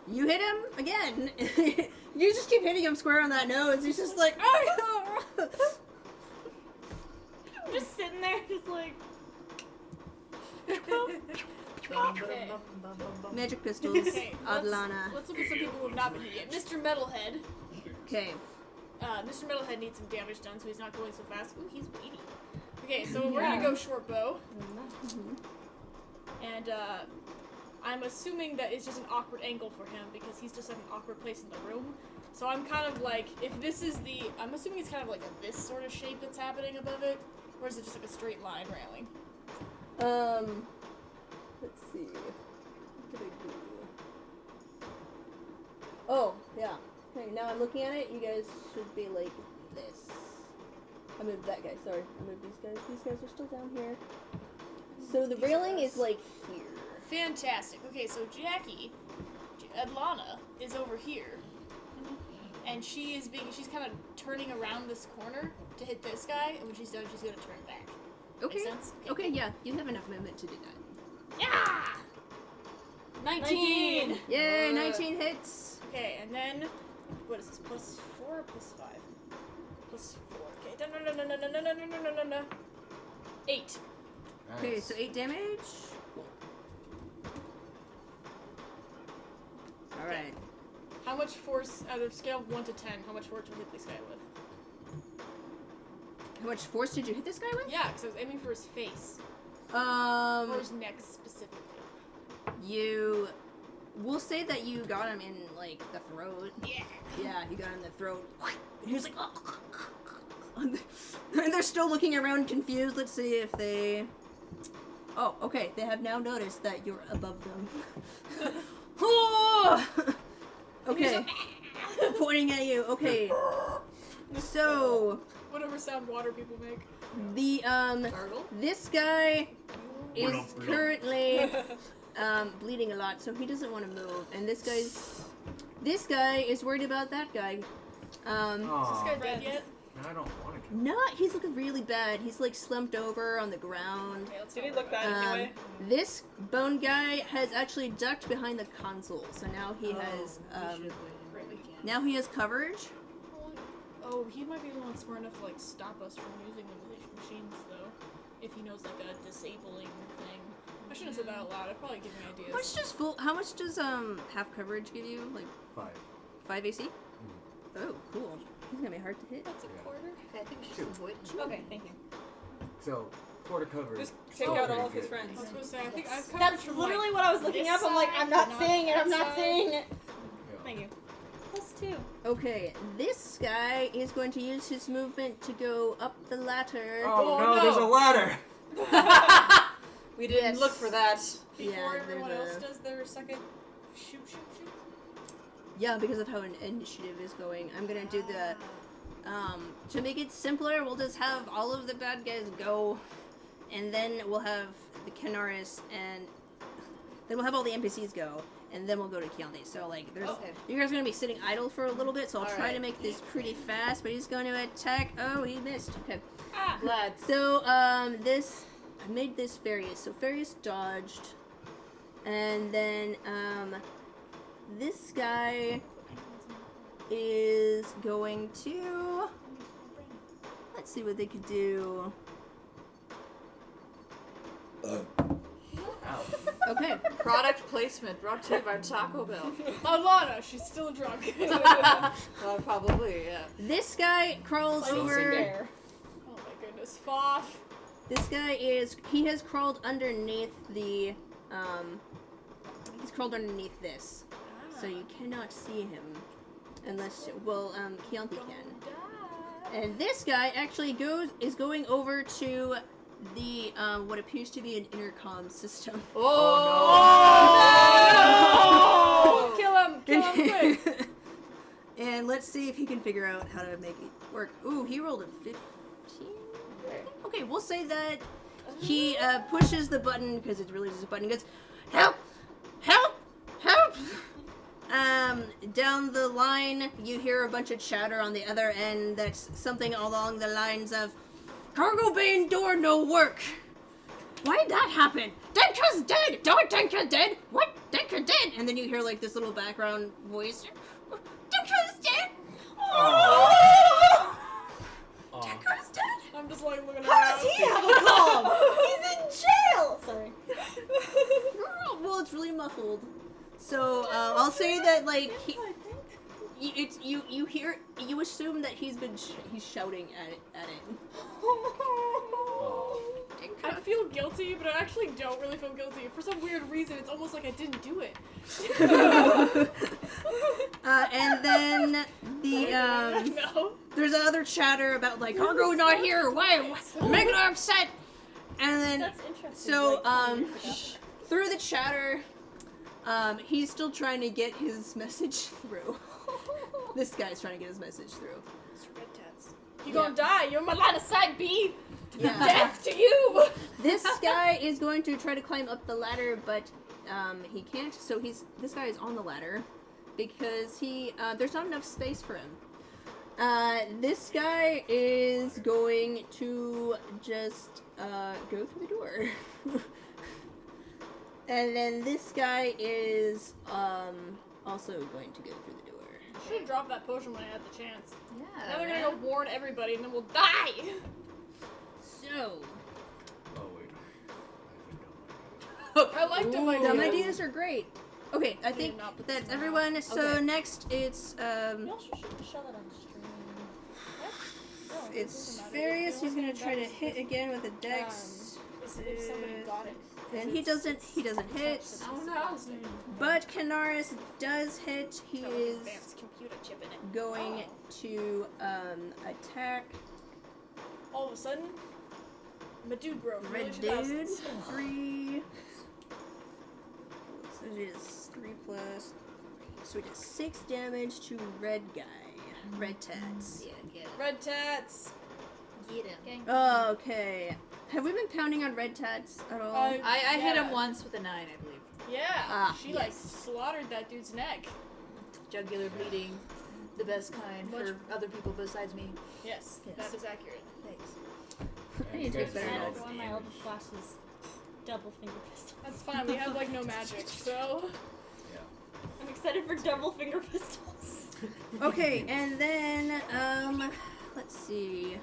You hit him again. You just keep hitting him square on that nose. He's just like, oh. I'm just sitting there, just like. Okay. Magic pistols. Okay, Adlana. let's look at some people who have not been hit yet. Mr. Metalhead. Okay. Mr. Metalhead needs some damage done, so he's not going so fast. Ooh, he's weighty. Okay, so we're gonna go short bow. And, I'm assuming that it's just an awkward angle for him because he's just in an awkward place in the room. So I'm kind of like, if this is I'm assuming it's kind of like this sort of shape that's happening above it, or is it just like a straight line railing? Let's see. What did I do? Oh, yeah. Okay, now I'm looking at it. You guys should be like this. I moved that guy, sorry. I moved these guys. These guys are still down here. So the railing is like here. Fantastic. Okay, so Jackie, Adlana, is over here. And she's kind of turning around this corner to hit this guy, and when she's done, she's gonna turn back. Okay. Make sense? Okay, yeah. You have enough movement to do that. Yeah! 19! Yay, 19 hits. Okay, and then, what is this, +4 or +5? plus 4. Okay. No. 8. Okay, Nice. so 8 damage. Cool. Alright. How much force, out of scale of 1 to 10, how much force did you hit this guy with? How much force did you hit this guy with? Yeah, because I was aiming for his face. Or his neck specifically. We'll say that you got him in, like, the throat. Yeah. Yeah, you got him in the throat. He was like, oh. And they're still looking around confused. Let's see if they... Oh, okay. They have now noticed that you're above them. Oh! Okay. Pointing at you. Okay. So... Whatever sound water people make. The, Gargle? this guy is currently, bleeding a lot, so he doesn't want to move. And this guy is worried about that guy. Is this Aw. guy dead yet? I don't want to. Not, he's looking really bad. He's, like, slumped over on the ground. Okay, let's Did he not look worry about bad anyway? This bone guy has actually ducked behind the console, so now he has, now he has coverage. it. Oh, he might be the one smart enough to, like, stop us from using the machines, though. If he knows, like, a disabling thing. I shouldn't have said that out loud. I'd probably give me ideas. How much does, half coverage give you? Like, 5. 5 AC? Oh, cool. He's gonna be hard to hit. That's a quarter. I think she's 2. avoid. Okay, thank you. So, quarter cover. Just is take still out pretty all of his good. friends. I was gonna say, I think I've covered That's from, literally like, what I was looking this up. I'm like, side, I'm not but saying it. that I'm not side. saying it. Yeah. Thank you. Plus 2. Okay, this guy is going to use his movement to go up the ladder. Oh, Oh, no, there's a no. ladder! We didn't Yes. look for that. Before Yeah, everyone there's else does their second shoot. Yeah, because of how an initiative is going. I'm gonna do the, to make it simpler, we'll just have all of the bad guys go, and then we'll have the Kenaris, and then we'll have all the NPCs go, and then we'll go to Chianti. So, like, there's, Okay. you guys are gonna be sitting idle for a little bit, so I'll try to Alright. make this pretty fast, but he's going to attack. Oh, he missed. Okay. Ah! Glad. So, I made this Fairius. So Fairius dodged. And then, this guy is going to... Let's see what they could do. Ow. Okay. Product placement brought to you by Taco Bell. Alana, she's still drunk. Probably, yeah. This guy crawls over... Oh my goodness, Foff. This guy he has crawled underneath the, he's crawled underneath this. So you cannot see him. Unless, well, Chianti can. And this guy actually is going over to the, what appears to be an intercom system. Oh! Kill him quick. And let's see if he can figure out how to make it work. Ooh, he rolled a 15? Okay, we'll say that he pushes the button, because it's really just a button, goes, help! Help! Help! Down the line, you hear a bunch of chatter on the other end that's something along the lines of, cargo bay and door no work. Why did that happen? Denka's dead! Don't Denka dead! What? Denka dead! And then you hear like this little background voice, Denka's dead! Oh! Denka's dead! I'm just like looking How around. does he have a calm? He's in jail! Sorry. Well, it's really muffled. So, I'll say that, like, you assume that he's shouting at it. I feel guilty, but I actually don't really feel guilty. For some weird reason, it's almost like I didn't do it. And then No. there's other chatter about, like, cargo not here, why, making her upset! And then, That's interesting. so, like, through the chatter, he's still trying to get his message through. This guy's trying to get his message through. It's red tats. You gonna die. You're my line of sight, B. Yeah. Death to you. This guy is going to try to climb up the ladder, but he can't. So this guy is on the ladder because there's not enough space for him. This guy is going to just go through the door. And then this guy is also going to go through the door. Should have dropped that potion when I had the chance. Yeah. Now they're gonna go warn everybody and then we'll die! So, Oh wait. I I like dumb ideas. dumb ideas are great. Okay, I think not put that's this in everyone. So Okay. next it's We also should show that on stream. it's Fairius. He's gonna try to hit again with a dex. If somebody got it. And he doesn't hit. Oh no! But Kenaris does hit. He is Advanced computer chip in it. going to attack All of a sudden, my dude broke. Red Dude. 3. So it is 3 plus. So it is 6 damage to Red Guy. Red Tats. Yeah, get it. Red tats! Get him. Okay. Have we been counting on Red Tats at all? I hit Yeah. him once with a 9, I believe. Yeah! She like yes. slaughtered that dude's neck. Jugular bleeding, the best kind Much- for other people besides me. Yes, Yes. that is accurate. Thanks. I need to You take guys better are all notes. One of my eldest classes, double finger pistol. That's fine, we have like no magic, so. I'm excited for double finger pistols. Okay, and then let's see.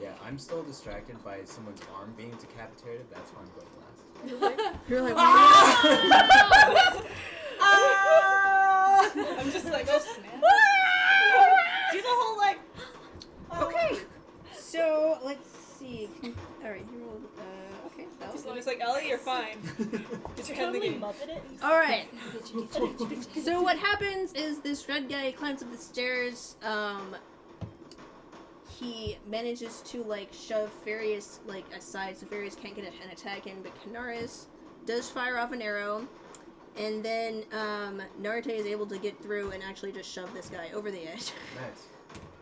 Yeah, I'm still distracted by someone's arm being decapitated. That's why I'm going last. You're like, I'm just like, oh snap. Do the whole like. okay. So let's see. All right, you rolled. Okay, that was So good. it's like, Ellie, you're fine. Get your head in the Totally game. muppet it. All right. So what happens is this red guy climbs up the stairs. He manages to like shove Fairius like aside, so Fairius can't get an attack in. But Kenaris does fire off an arrow, and then Narte is able to get through and actually just shove this guy over the edge. Nice.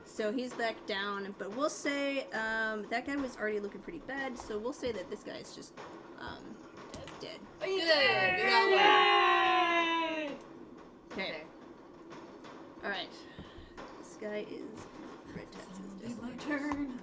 So he's back down. But we'll say that guy was already looking pretty bad. So we'll say that this guy is just dead. Good. We got one. Okay. All right. This guy is red tats. It's my turn.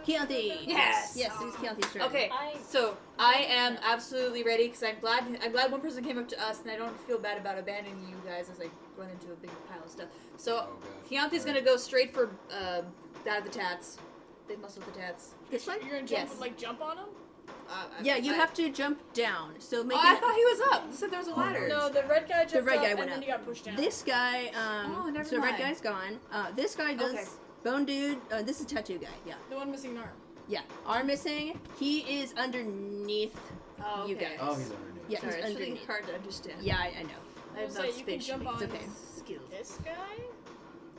Keonthi. Yes. Yes, it was Keonti's turn. Okay, so I am absolutely ready because I'm glad one person came up to us, and I don't feel bad about abandoning you guys as I run into a big pile of stuff. So Oh gosh. Keonti's gonna go straight for that of the tats, big muscle of the tats. This one? You're gonna jump, Yes. like jump on him? Yeah, you have to jump down. So make Oh, I thought he was up. You said there was a ladder. No, the red guy jumped red up guy and went then up. he got pushed down. this guy. Oh, never so red mind. guy's gone. This guy does. Okay. Bone dude. This is tattoo guy. Yeah, The one missing an arm. yeah. Arm missing. He is underneath. Oh, You okay. guys. Oh, he's underneath. Yeah, Sorry, he's it's really underneath. hard to understand. Yeah, I know. I have We'll not say you can spatial jump on okay. skills. this guy?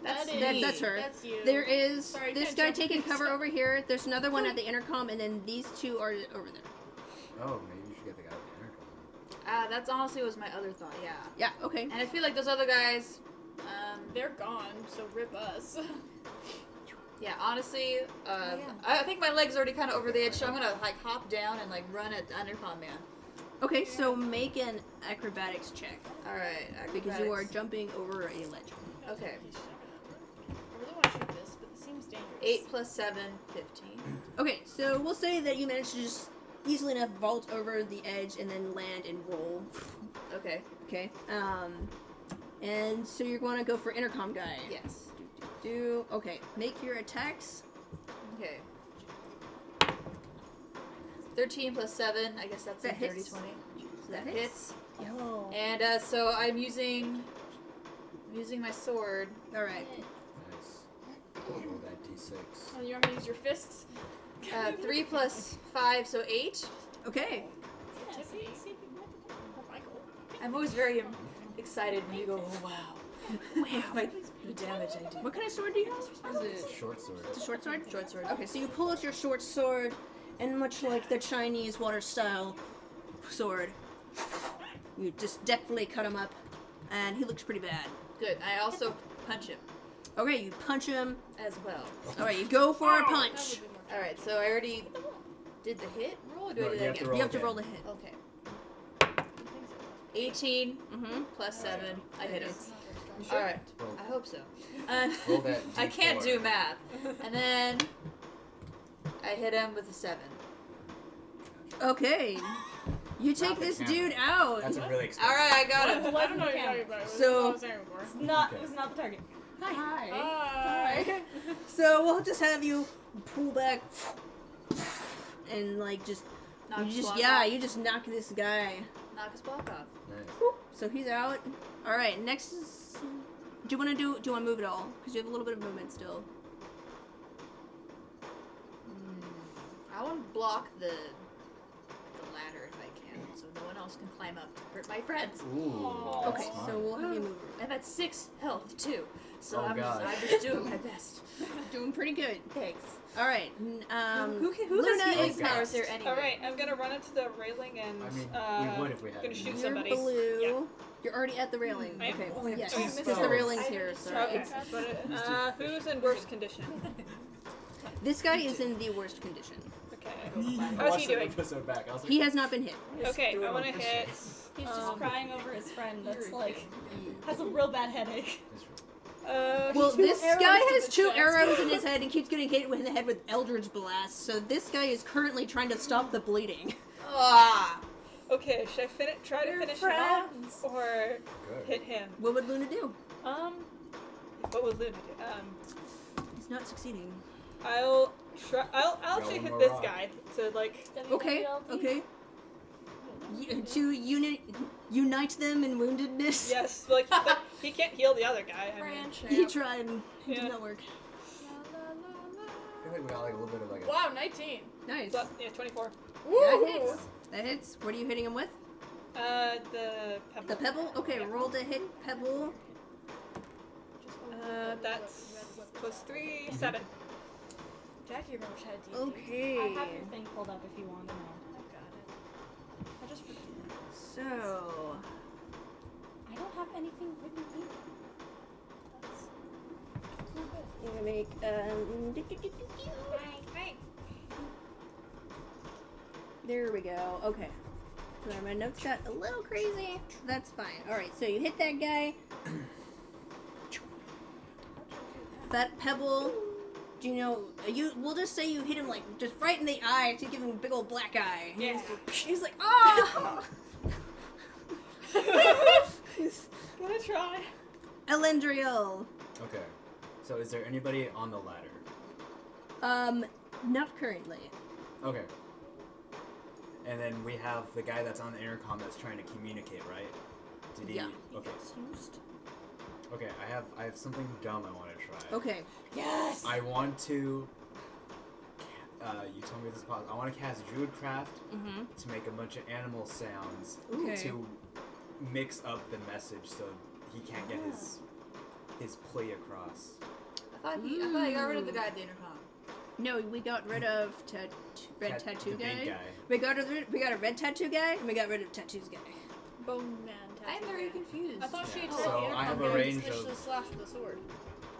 That's That is- That's her. That's you. There is Sorry, this can't guy jump. taking cover over here. There's another one at the intercom, and then these two are over there. Oh, maybe you should get the guy with the intercom. That's honestly was my other thought. Yeah. Yeah. Okay. And I feel like those other guys. They're gone, so rip us. Yeah, honestly, I think my leg's already kind of over the edge, so I'm gonna like hop down and like run at the undercon man. Okay. So make an acrobatics check All right, because you are jumping over a ledge. Okay. I really want to shoot this, but it seems dangerous. 8 plus 7, 15. Okay, so we'll say that you managed to just easily enough vault over the edge and then land and roll. Okay. Okay. And so you're going to go for intercom guy. Yes. Okay, make your attacks. Okay. 13 plus 7, I guess that's That a 30, hits. 20. So that hits. Yo. And so I'm using my sword. All right. Nice. Roll that d6. Oh, you want me to use your fists? 3 plus 5, so 8. Okay. Tiffany. Oh, Michael. I'm always very excited when you go, oh, wow. Wow. The damage I do. What kind of sword do you have? Is it Short sword. it's a short sword? Short sword. Okay, so you pull out your short sword, and much like the Chinese water style sword, you just deftly cut him up, and he looks pretty bad. Good. I also punch him Okay, you punch him. as well. All right, you go for a That punch. would be more Alright, so I already did the hit roll, or do No, I do you that have to again? roll You have to again. roll the hit. Okay. 18 Mm-hmm. plus 7. I hit him. You sure? Alright. Roll, I hope so. roll that I can't d4. do math. And then I hit him with a 7. Okay. You take this dude out. That's a really expensive. All right, I got I him. don't know what you're talking about. So- I was there before. It's not. Okay. It was not the target. Hi. Hi. So we'll just have you pull back and like just Knock you his just block yeah off. you just knock this guy. Knock his block off. Nice. So he's out. All right. Next is. Do you want to move at all? Because you have a little bit of movement still. I want to block the ladder if I can, so no one else can climb up to hurt my friends. Ooh. Okay. that's So smart. we'll have you move. I've had 6 health too, so Oh, I'm God. just doing my best. Doing pretty good. Thanks. All right. Who Luna has healing is powers next. there anyway? All right, I'm gonna run into the railing and. I mean, we would if we had. Gonna shoot You're somebody. blue. Yeah. You're already at the railing. I am? Okay. Oh, I have Yes. two Because spells. the railing's here. So Okay. it's- Who's in worst condition? this guy is in the worst condition. Okay. I How's watched he the doing? episode back. I was like, He has not been hit. Okay, do it I want to on hit. He's just crying over his friend. That's You're like has a real bad headache. It's true. Well, Two this arrows guy to has the 2 chest. arrows in his head and keeps getting hit in the head with Eldritch Blast. So this guy is currently trying to stop the bleeding. Ah! Okay, should I try to finish him off or Good. hit him? What would Luna do? What would Luna do? He's not succeeding. I'll actually One hit more this rock. guy to like. Okay. Okay. To unite them in woundedness. Yes, like he can't heal the other guy. I mean, He tried. It Yeah. did not work. I feel like we got like a little bit of like a. Wow, 19. Nice. but, yeah, 24. That hits. That hits. What are you hitting him with? The pebble. The pebble? Okay, roll to hit pebble. That's plus 3, 7. Jackie remembers how to D&D. Okay. I have your thing pulled up if you want to know. I've got it. I just forget. So. I don't have anything written here. I'm gonna make There we go. Okay. Sorry, my notes got a little crazy. That's fine. Alright, so you hit that guy. That pebble. Do you know we'll just say you hit him like just right in the eye to give him a big old black eye. Yeah. He's like, oh Gonna try. Elendriel. Okay. So is there anybody on the ladder? Not currently. Okay. And then we have the guy that's on the intercom that's trying to communicate, right? Did he? Yeah. Okay. Okay. I have something dumb I want to try. Okay. Yes. I want to. You told me this is possible. I want to cast Druidcraft to make a bunch of animal sounds Okay. to mix up the message so he can't get his plea across. I thought he got rid of the guy at the intercom. No, we got rid of red Tat- tattoo the big guy. guy. We got a red tattoo guy, and we got rid of tattoos guy. Bone man tattoo. I'm very guy. confused. I thought she had Yeah. told So the I have intercom a guy range to of- slash with a sword.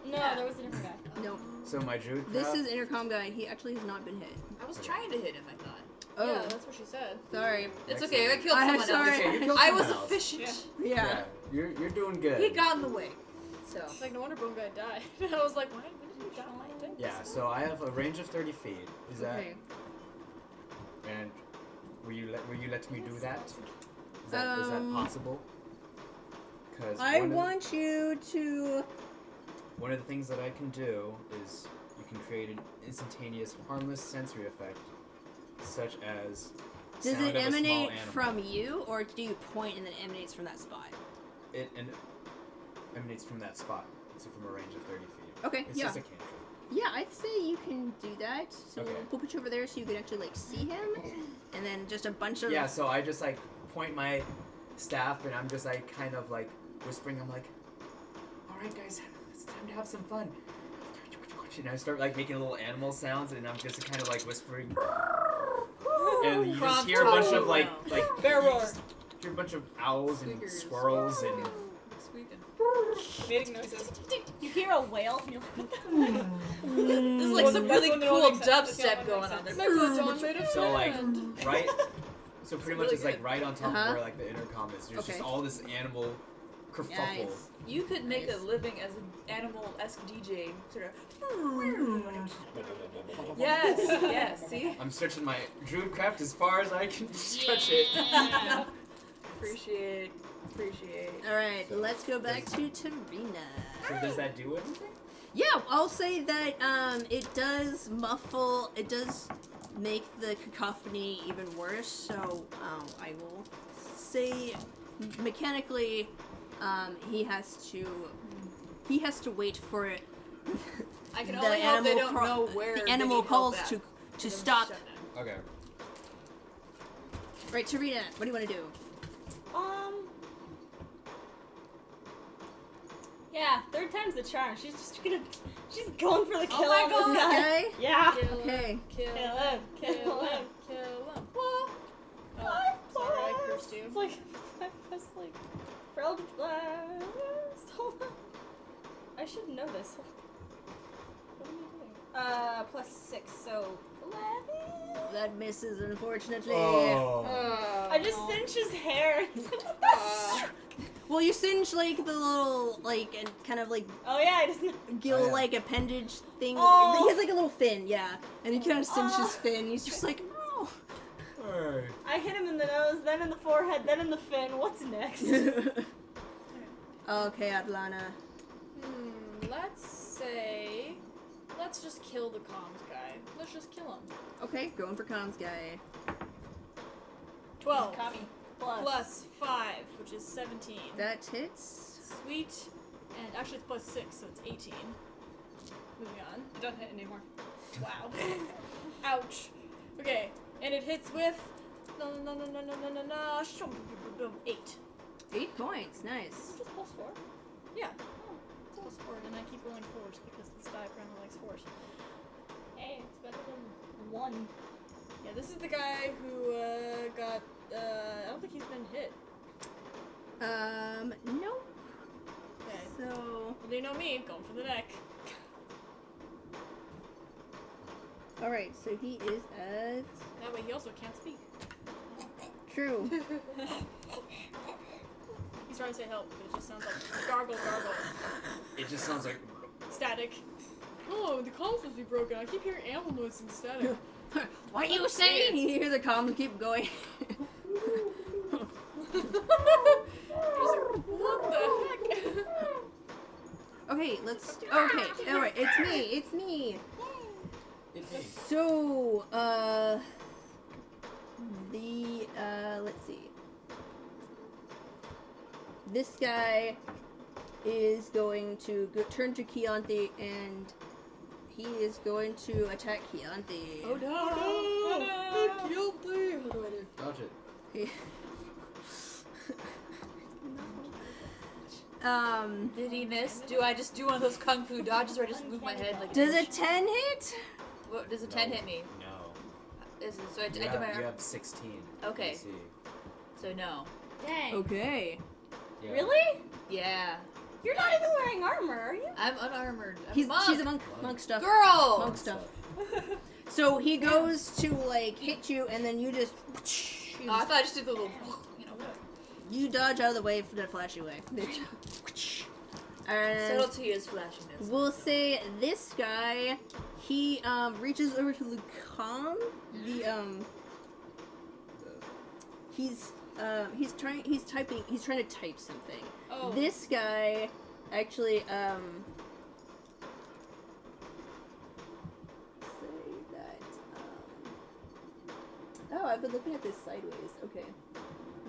No, Yeah. there was a different guy. No, So my Druidcraft. this is intercom guy. He actually has not been hit. I was trying to hit him, I thought. Oh, Yeah, that's what she said. sorry. It's Excellent. okay, I killed I'm someone sorry. else. Okay, you killed I was someone else. efficient. Yeah. You're doing good. He got in the way. So. It's like, no wonder Bone Guy died. I was like, why? When did he die? Yeah. So I have a range of 30 feet. Is that? Okay. And will you let me do that? Is that possible? Because I want you to. one of the things that I can do is you can create an instantaneous harmless sensory effect, such as Does sound it of a small emanate animal. from you, or do you point and then it emanates from that spot? It emanates from that spot, so from a range of 30 feet. Okay. It's Yeah. just a cantrip. Yeah, I'd say you can do that. So Okay. we'll put you over there so you can actually like see him, and then just a bunch of. Yeah, so I just like point my staff and I'm just like kind of like whispering. I'm like, all right, guys, it's time to have some fun. And I start like making little animal sounds, and I'm just kind of like whispering. And you just hear a bunch of like Bear you roar. just hear a bunch of owls and Squeakers. squirrels and Squeaking. Mating noises. You hear a whale and you're like, There's like some That's really when it cool all makes sense. dubstep That's when it going makes on there. sense. Megalodon made of so like sand. right. So pretty much really it's like good. right on top Uh-huh. of where like the intercom is. There's Okay. just all this animal kerfuffle. Nice. You could make Nice. a living as an animal-esque DJ, sort of. Yes, see? I'm stretching my druidcraft as far as I can stretch it. Yeah. Appreciate. All right, let's go back to Tarina. So does that do anything? Yeah, I'll say that it does muffle. It does make the cacophony even worse. So I will say, mechanically, he has to wait for it. I can The only hope they animal don't crawl- know where the they animal need help calls at. to Them stop. shut down. Okay. Right, Tarina, what do you want to do? Yeah, third time's the charm. She's going for the kill my on this God. guy. Okay. Yeah. Kill him, Okay. kill Kill him, him. kill Kill him, him. kill him. Oh, sorry, I cursed you. It's like 5 plus like for Eldritch Blast. Hold on. I should know this. What am I doing? Plus 6, so 11. That misses, unfortunately. Oh. I just cinch his hair. Well, you singe like the little and kind of like Oh yeah, I just. gill-like appendage thing. Oh. He has like a little fin, yeah, and he kind of cinches his fin. He's just like, oh. Hey. I hit him in the nose, then in the forehead, then in the fin. What's next? Okay, Atlana. Let's just kill the comms guy. Let's just kill him. Okay, going for comms guy. 12 Kami. plus 5, which is 17. That hits. Sweet. And actually it's plus 6, so it's 18. Moving on. It doesn't hit anymore. Wow. Ouch. Okay, and it hits with 8. 8 points, nice. Just plus 4? Yeah. Oh, it's plus 4, and I keep rolling 4s because this die apparently likes 4s. Hey, it's better than 1. Yeah, this is the guy who got. I don't think he's been hit. No. Okay. So, Well, they know me. Going for the neck. alright, so he is at. That way he also can't speak. True. He's trying to say help, but it just sounds like gargle, gargle. It just sounds like. Static. Oh, the comms must be broken. I keep hearing animal noises and static. What you saying? You hear the comms keep going. What the heck? Okay, let's. Okay, alright, it's me. It's me. So, let's see. This guy is going to turn to Chianti, and he is going to attack Chianti. Oh no! Guilty! What do I do? Dodge it. Did he miss? Do I just do one of those kung fu dodges or I just move my head like? Does a 10 hit? What, does a 10 hit me? No. So I do You my have arm. 16. Okay. AC. So no. Dang. Okay. Yeah. Really? Yeah. You're not even wearing armor, are you? I'm unarmored. I'm She's a a monk. Monk stuff. girl. Monk stuff. So he goes to hit you, and then you just. Oh, I thought I just did the little. You know. You dodge out of the way for the flashy way. And Subtlety is flashiness. we'll say this guy, he reaches over to Lucam. He's trying to type something. Oh. This guy actually say that oh, I've been looking at this sideways. Okay.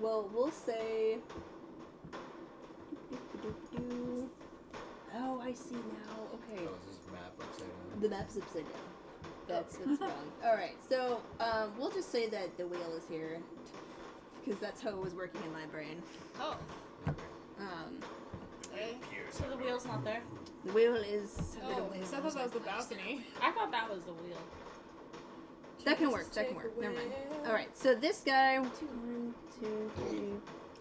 Well, we'll say oh, I see now. Okay. Oh, is this map upside down? The map's upside down. That's wrong. Alright, so we'll just say that the wheel is here. Because that's how it was working in my brain. Oh. Okay. So the wheel's not there? The wheel is Oh, so I thought that was the balcony. I thought that was the wheel. that can work. That can work. Never mind. Alright, so this guy 1, 2, 3,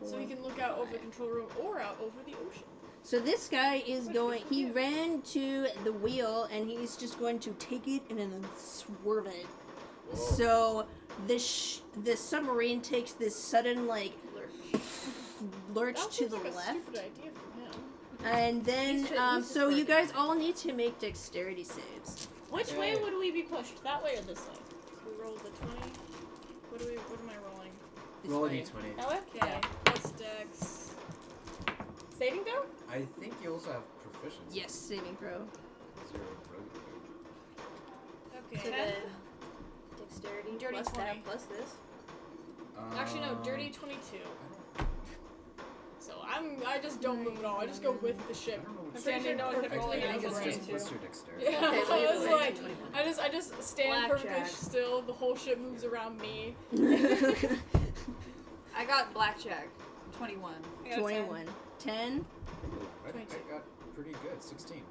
4. So he can look out over the control room or out over the ocean. So this guy is going he ran to the wheel and he's just going to take it and then swerve it. Whoa. So this submarine takes this sudden lurch That to seems the like a left. stupid idea from him. And then, He's just so you recording. guys all need to make dexterity saves. Which way would we be pushed? That way or this way? We rolled the 20. What am I rolling? Roll a way. d20. That way? Okay. What's dex? Saving throw? I think you also have proficiency. Yes, saving throw. 0 rogue. So Okay. the dexterity Dirty plus 20. that plus this. Actually, no. Dirty 22. So I just don't move at all. I just go with the ship. I don't know I'm what standing no one can roll perfectly it. I in think the it's brain. just plus your dexterity. Yeah, Okay, I was wait, like, 21. I just stand perfectly Blackjack. still. The whole ship moves around me. I got blackjack. 21. 21. 10. I got pretty good. 16.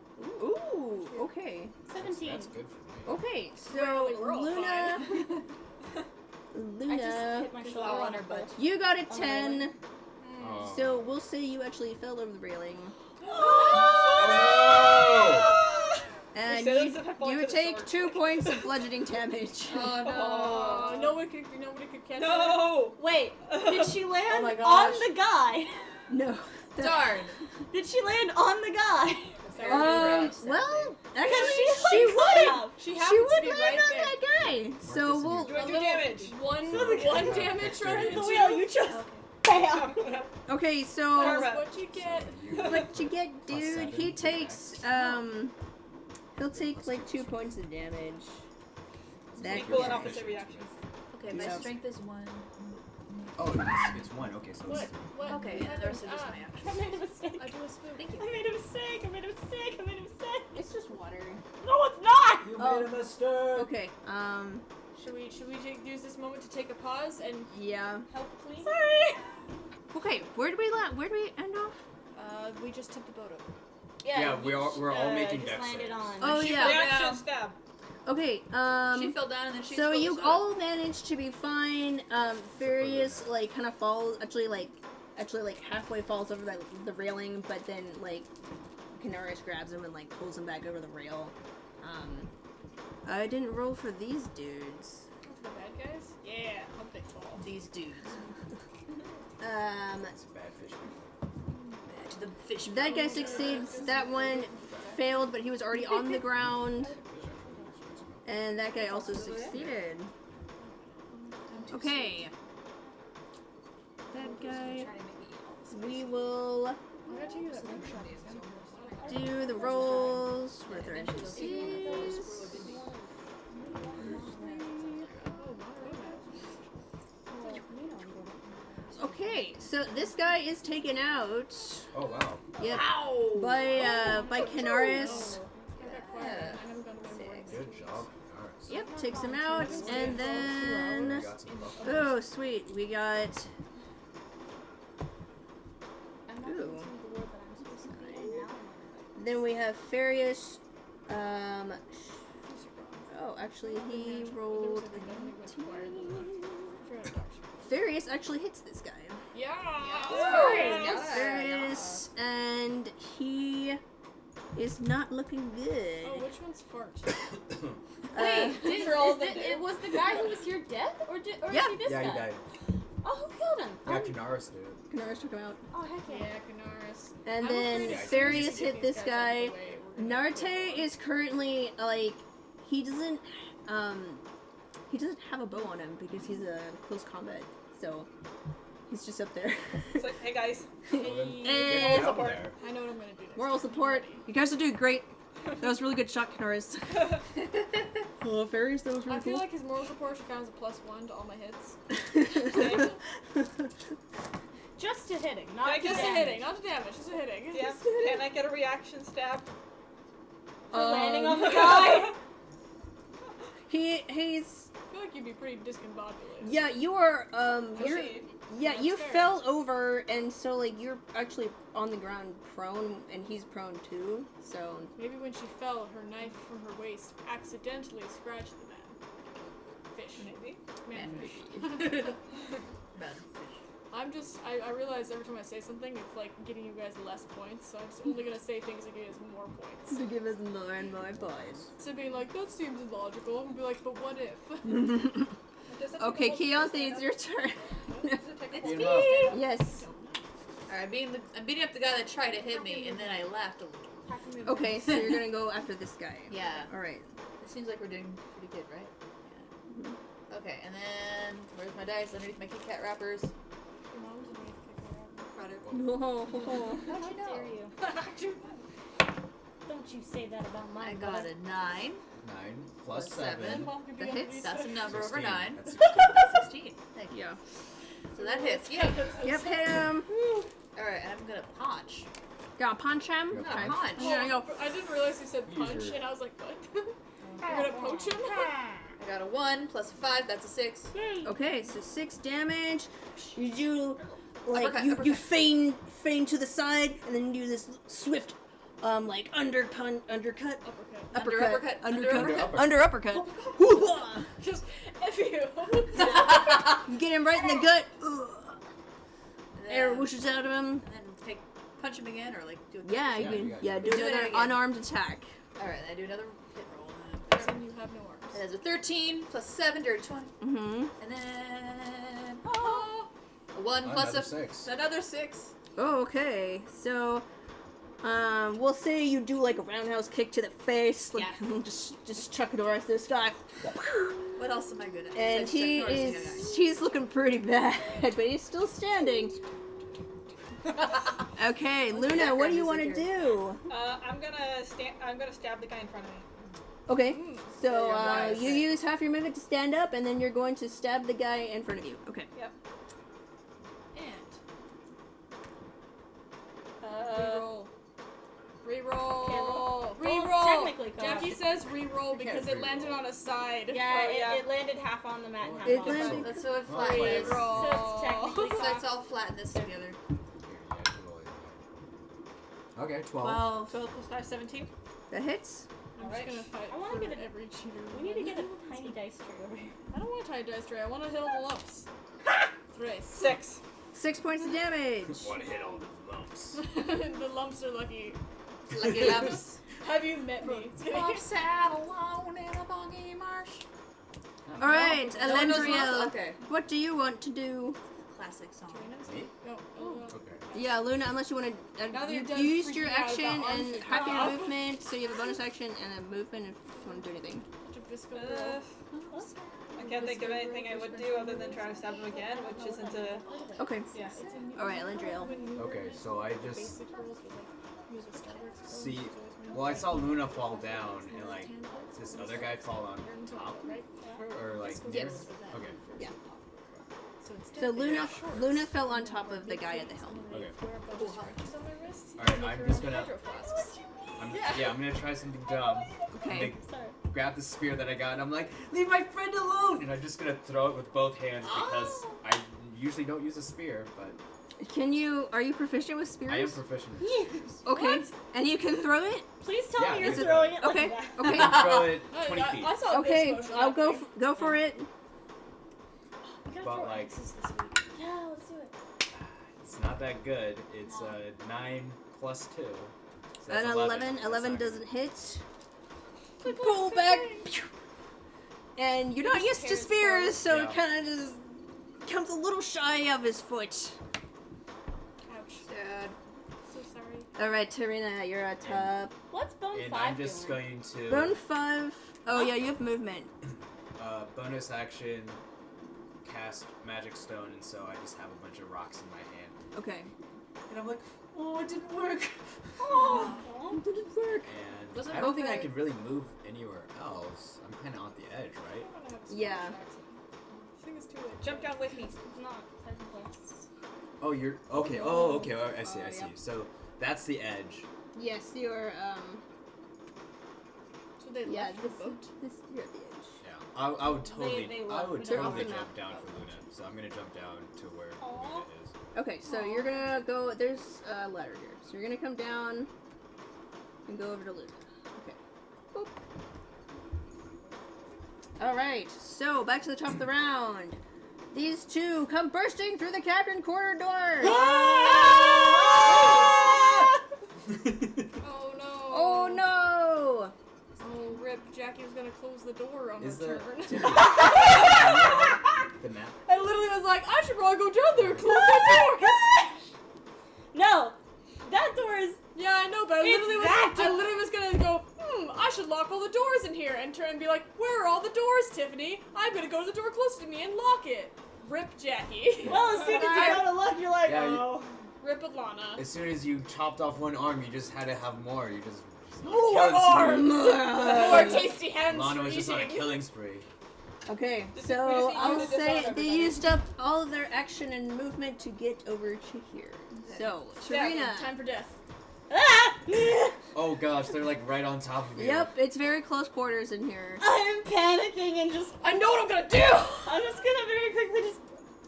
Ooh, okay. 17. That's good for me. Okay, so Apparently we're all Luna. I just hit my shoulder on her butt. You got a On the 10. Oh. So we'll say you actually fell over the railing. Oh And sailors have fallen you to the take sword. 2 points of bludgeoning damage. Oh no. Oh, nobody could catch her. No! Wait, did she land my on gosh. the guy? No. Darn. Did she land on the guy? Well, actually, Because she would. have. She She happens would to be land right on there. that guy. So we'll. Do I do damage? One Yeah. damage right into Wheel, you just bam. Okay, so Karma. what you get. what you get, Plus dude? 7 He to takes max. he'll take like 2 points of damage. That Equal and guy. opposite reactions. Okay, my Yeah. strength is 1. Oh, it's 1. Okay, so What? it's What? Okay, and the rest are just my actions. I made a mistake. I do a spoon. Thank you. I made a mistake. I made a mistake. I made a mistake. It's just water. No, it's not. You Oh. made a mistake. Okay. Should we use this moment to take a pause and Yeah. help clean? Sorry. Okay. Where do we land? Where do we end off? We just tipped the boat over. Yeah, we're all making just dex landed saves. on. Oh She yeah. reaction stab. Okay. She fell down and then she So exploded you the all managed to be fine. Fairius like kind of falls, actually halfway falls over the railing, but then like Kenaris grabs him and like pulls him back over the rail. I didn't roll for these dudes. For the bad guys? Yeah, hope they fall. These dudes. It's bad fish. To the fish. That guy succeeds. That one failed, but he was already on the ground. And that guy also succeeded. Okay. That guy. We will I'm gonna take you that one shot. do the rolls with our NPCs. Okay, so this guy is taken out. Oh wow. Yep. By Kenaris. I haven't gone to my board. Good job. Alright. Yep, takes him out, and then We got some buff. oh sweet, we got. Ooh. Then we have Fairius. Oh, actually, he rolled. Fairius actually hits this guy. Yeah! Fairius, and he is not looking good. Oh, which one's fart? Wait, For all it was the guy who was here dead, or Yeah. is he this Yeah, guy? he died. Oh, who killed him? Yeah, Kenaris did. Kenaris took him out. Oh, heck Yeah, yeah. Kenaris. And I'm then afraid as soon as Fairius we get hit these this guys out guy. of the way, we're gonna have to Narte go. is currently like he doesn't have a bow on him because he's a close combat, so he's just up there. It's like, hey guys. Well, then And- get down there. I know what I'm gonna do next Moral time. support. You guys are doing great. That was a really good shot, Kenaris. Oh, Fairius, that was really I feel cool. like his moral support should count as a +1 to all my hits. Just to hitting, Can not I to get Just a damage. hitting, not the damage, just a hitting. Yeah. Can I get a reaction stab? For landing on the Um, guy. He's I feel like you'd be pretty discombobulated. yeah. You are you're Proceed. yeah. That's You fair. fell over, and so like you're actually on the ground prone, and he's prone too. So Maybe when she fell, her knife from her waist accidentally scratched the man. Fish. Maybe. Man fish. I realize every time I say something, it's like getting you guys less points, so I'm just only gonna say things that give us more points. to give us more and more points. So being like, that seems illogical, I'm gonna be like, but what if? Does it take Okay, a whole Keontae, it's your turn. Does it take a It's whole me. stand up? Yes. Alright, I'm beating up the guy that tried to hit me, and then I laughed a little. Okay, so you're gonna go after this guy. Yeah. Alright. It seems like we're doing pretty good, right? Yeah. Okay, and then where's my dice? Underneath my Kit Kat wrappers. No. How How'd you know? dare you? Don't you say that about my I got a 9. 9 plus 7. That hits. That's a number over 16. 9. That's That's 16. Thank you. Yeah. So that hits. Yeah. Yep, hit him. Alright, and I'm gonna punch. Gonna punch him? Go I'm gonna punch. You're gonna go. I didn't realize you said Use punch, your- and I was like, what? You're gonna poach him? I got a 1 plus 5, that's a 6. Okay, so 6 damage. You do like Uppercut, you uppercut. feign to the side, and then you do this swift, like undercut, Uppercut. under uppercut. Just F you. You get him right in the gut. Ugh. And Air then, whooshes out of him. and then punch him again, or like do a Yeah, you Yeah, can. you got Yeah, it. do Do that another again. unarmed attack. Alright, I do another hit roll. Then you have no arms. That is a 13 plus 7, dirty 20. Mm-hmm. And then a 1 plus Another a 6. another 6. Oh, okay. So, we'll say you do like a roundhouse kick to the face, like just chuck it over at this guy, What else am I good at? and Besides he Chuck Norris and is he's looking pretty bad, but he's still standing. Okay, Luna, what do you want to do? I'm gonna stab the guy in front of me. Okay, so Yeah, you use half your movement to stand up, and then you're going to stab the guy in front of you. Okay. Yep. And reroll. Well, Reroll. technically, Jackie says reroll because it reroll. landed on a side. Yeah, Oh, it landed half on the mat and half It on the landed- That's so it Oh, flat is. Reroll. So it's technically So it's all flatten this together. Okay, 12. 12. 12 plus 5, 17. That hits. I'm Alright. just gonna fight I wanna for get a- every cheater. We need to get a tiny dice tray over here. I don't want a tiny dice tray. I want to hit all the lumps. Thrice. 6. 6 points of damage. One hit all the lumps. The lumps are lucky. Lucky lumps. Have you met me? Sat alone in a boggy marsh. All right, No one knows Elendriel, lumps? Okay. what do you want to do? Classic song. Me? No. Okay. Yeah, Luna, unless you want to. Now that You you're done used your freaking out action about and arms half your off. movement, so you have a bonus action and a movement if you want to do anything. I can't think of anything I would do other than try to stab him again, which isn't a... Okay. Yeah. All right, Elendriel. Okay, so I just see. Well, I saw Luna fall down, and like this other guy fall on top of her, or like near? Yes. Okay. Yeah. So Luna fell on top of the guy at the helm. Okay. Alright, I'm just gonna. I'm gonna try something dumb. I'm Okay. gonna grab the spear that I got, and I'm like, leave my friend alone! And I'm just gonna throw it with both hands because I usually don't use a spear, but Are you proficient with spears? I am proficient in spears. Okay. And you can throw it? Please tell Yeah, me you're is it- throwing it Okay. like that. I Okay. can throw it 20 feet. I saw Okay, this motion I'll go happening. go for it. We gotta But, throw like- axes this week. Yeah, let's do it. It's not that good. It's 9 plus 2. So that's An 11. That's 11 not doesn't hit. Pull back. And you're not used to spears, so it Yeah. kind of just comes a little shy of his foot. Ouch. Sad. So sorry. All right, Tarina, you're at top. What's bone And 5 I'm just doing? going to Bone 5. Oh yeah, you have movement. bonus action cast magic stone, and so I just have a bunch of rocks in my hand. Okay. And I'm like, oh, it didn't work. Oh, Didn't work. And Wasn't I don't think I okay. can really move anywhere else. I'm kind of on the edge, right? I wanna have some Yeah. distractions. I think it's too late. jump down with me. It's not, technically. Oh, you're okay. Oh, okay. Oh, I see. Oh, I see. yeah. So that's the edge. Yes, you're So they yeah, left the this, boat. you're at the edge. Yeah, I would totally, they I would left They're off totally the jump map. down for Luna. So I'm gonna jump down to where Aw. Luna is. Okay, so you're gonna go. There's a ladder here, so you're gonna come down and go over to Luna. Okay. Boop. All right. So back to the top of the round. These two come bursting through the cabin corridor. Oh no. Oh no! Oh rip. Jackie was gonna close the door on Is her there turn. the map? I literally was like, I should probably go down there and close that door. No! That door is... Yeah, I know, but I It's that literally was gonna go, I should lock all the doors in here and turn and be like, where are all the doors, Tiffany? I'm gonna go to the door close to me and lock it. Rip Jackie. Well, as soon as you go to look, you're like, Yeah, oh. Rip Alana. As soon as you chopped off one arm, you just had to have more. You just More killing arms! spree. More tasty hands Lana for was just on a eating. killing spree. Okay, We so just I'll use this on say everybody. they used up all of their action and movement to get over to here. So, Yeah, Sharina. time for death. Ah! Oh gosh, they're like right on top of you. Yep, it's very close quarters in here. I am panicking and just... I know what I'm gonna do! I'm just gonna very quickly just...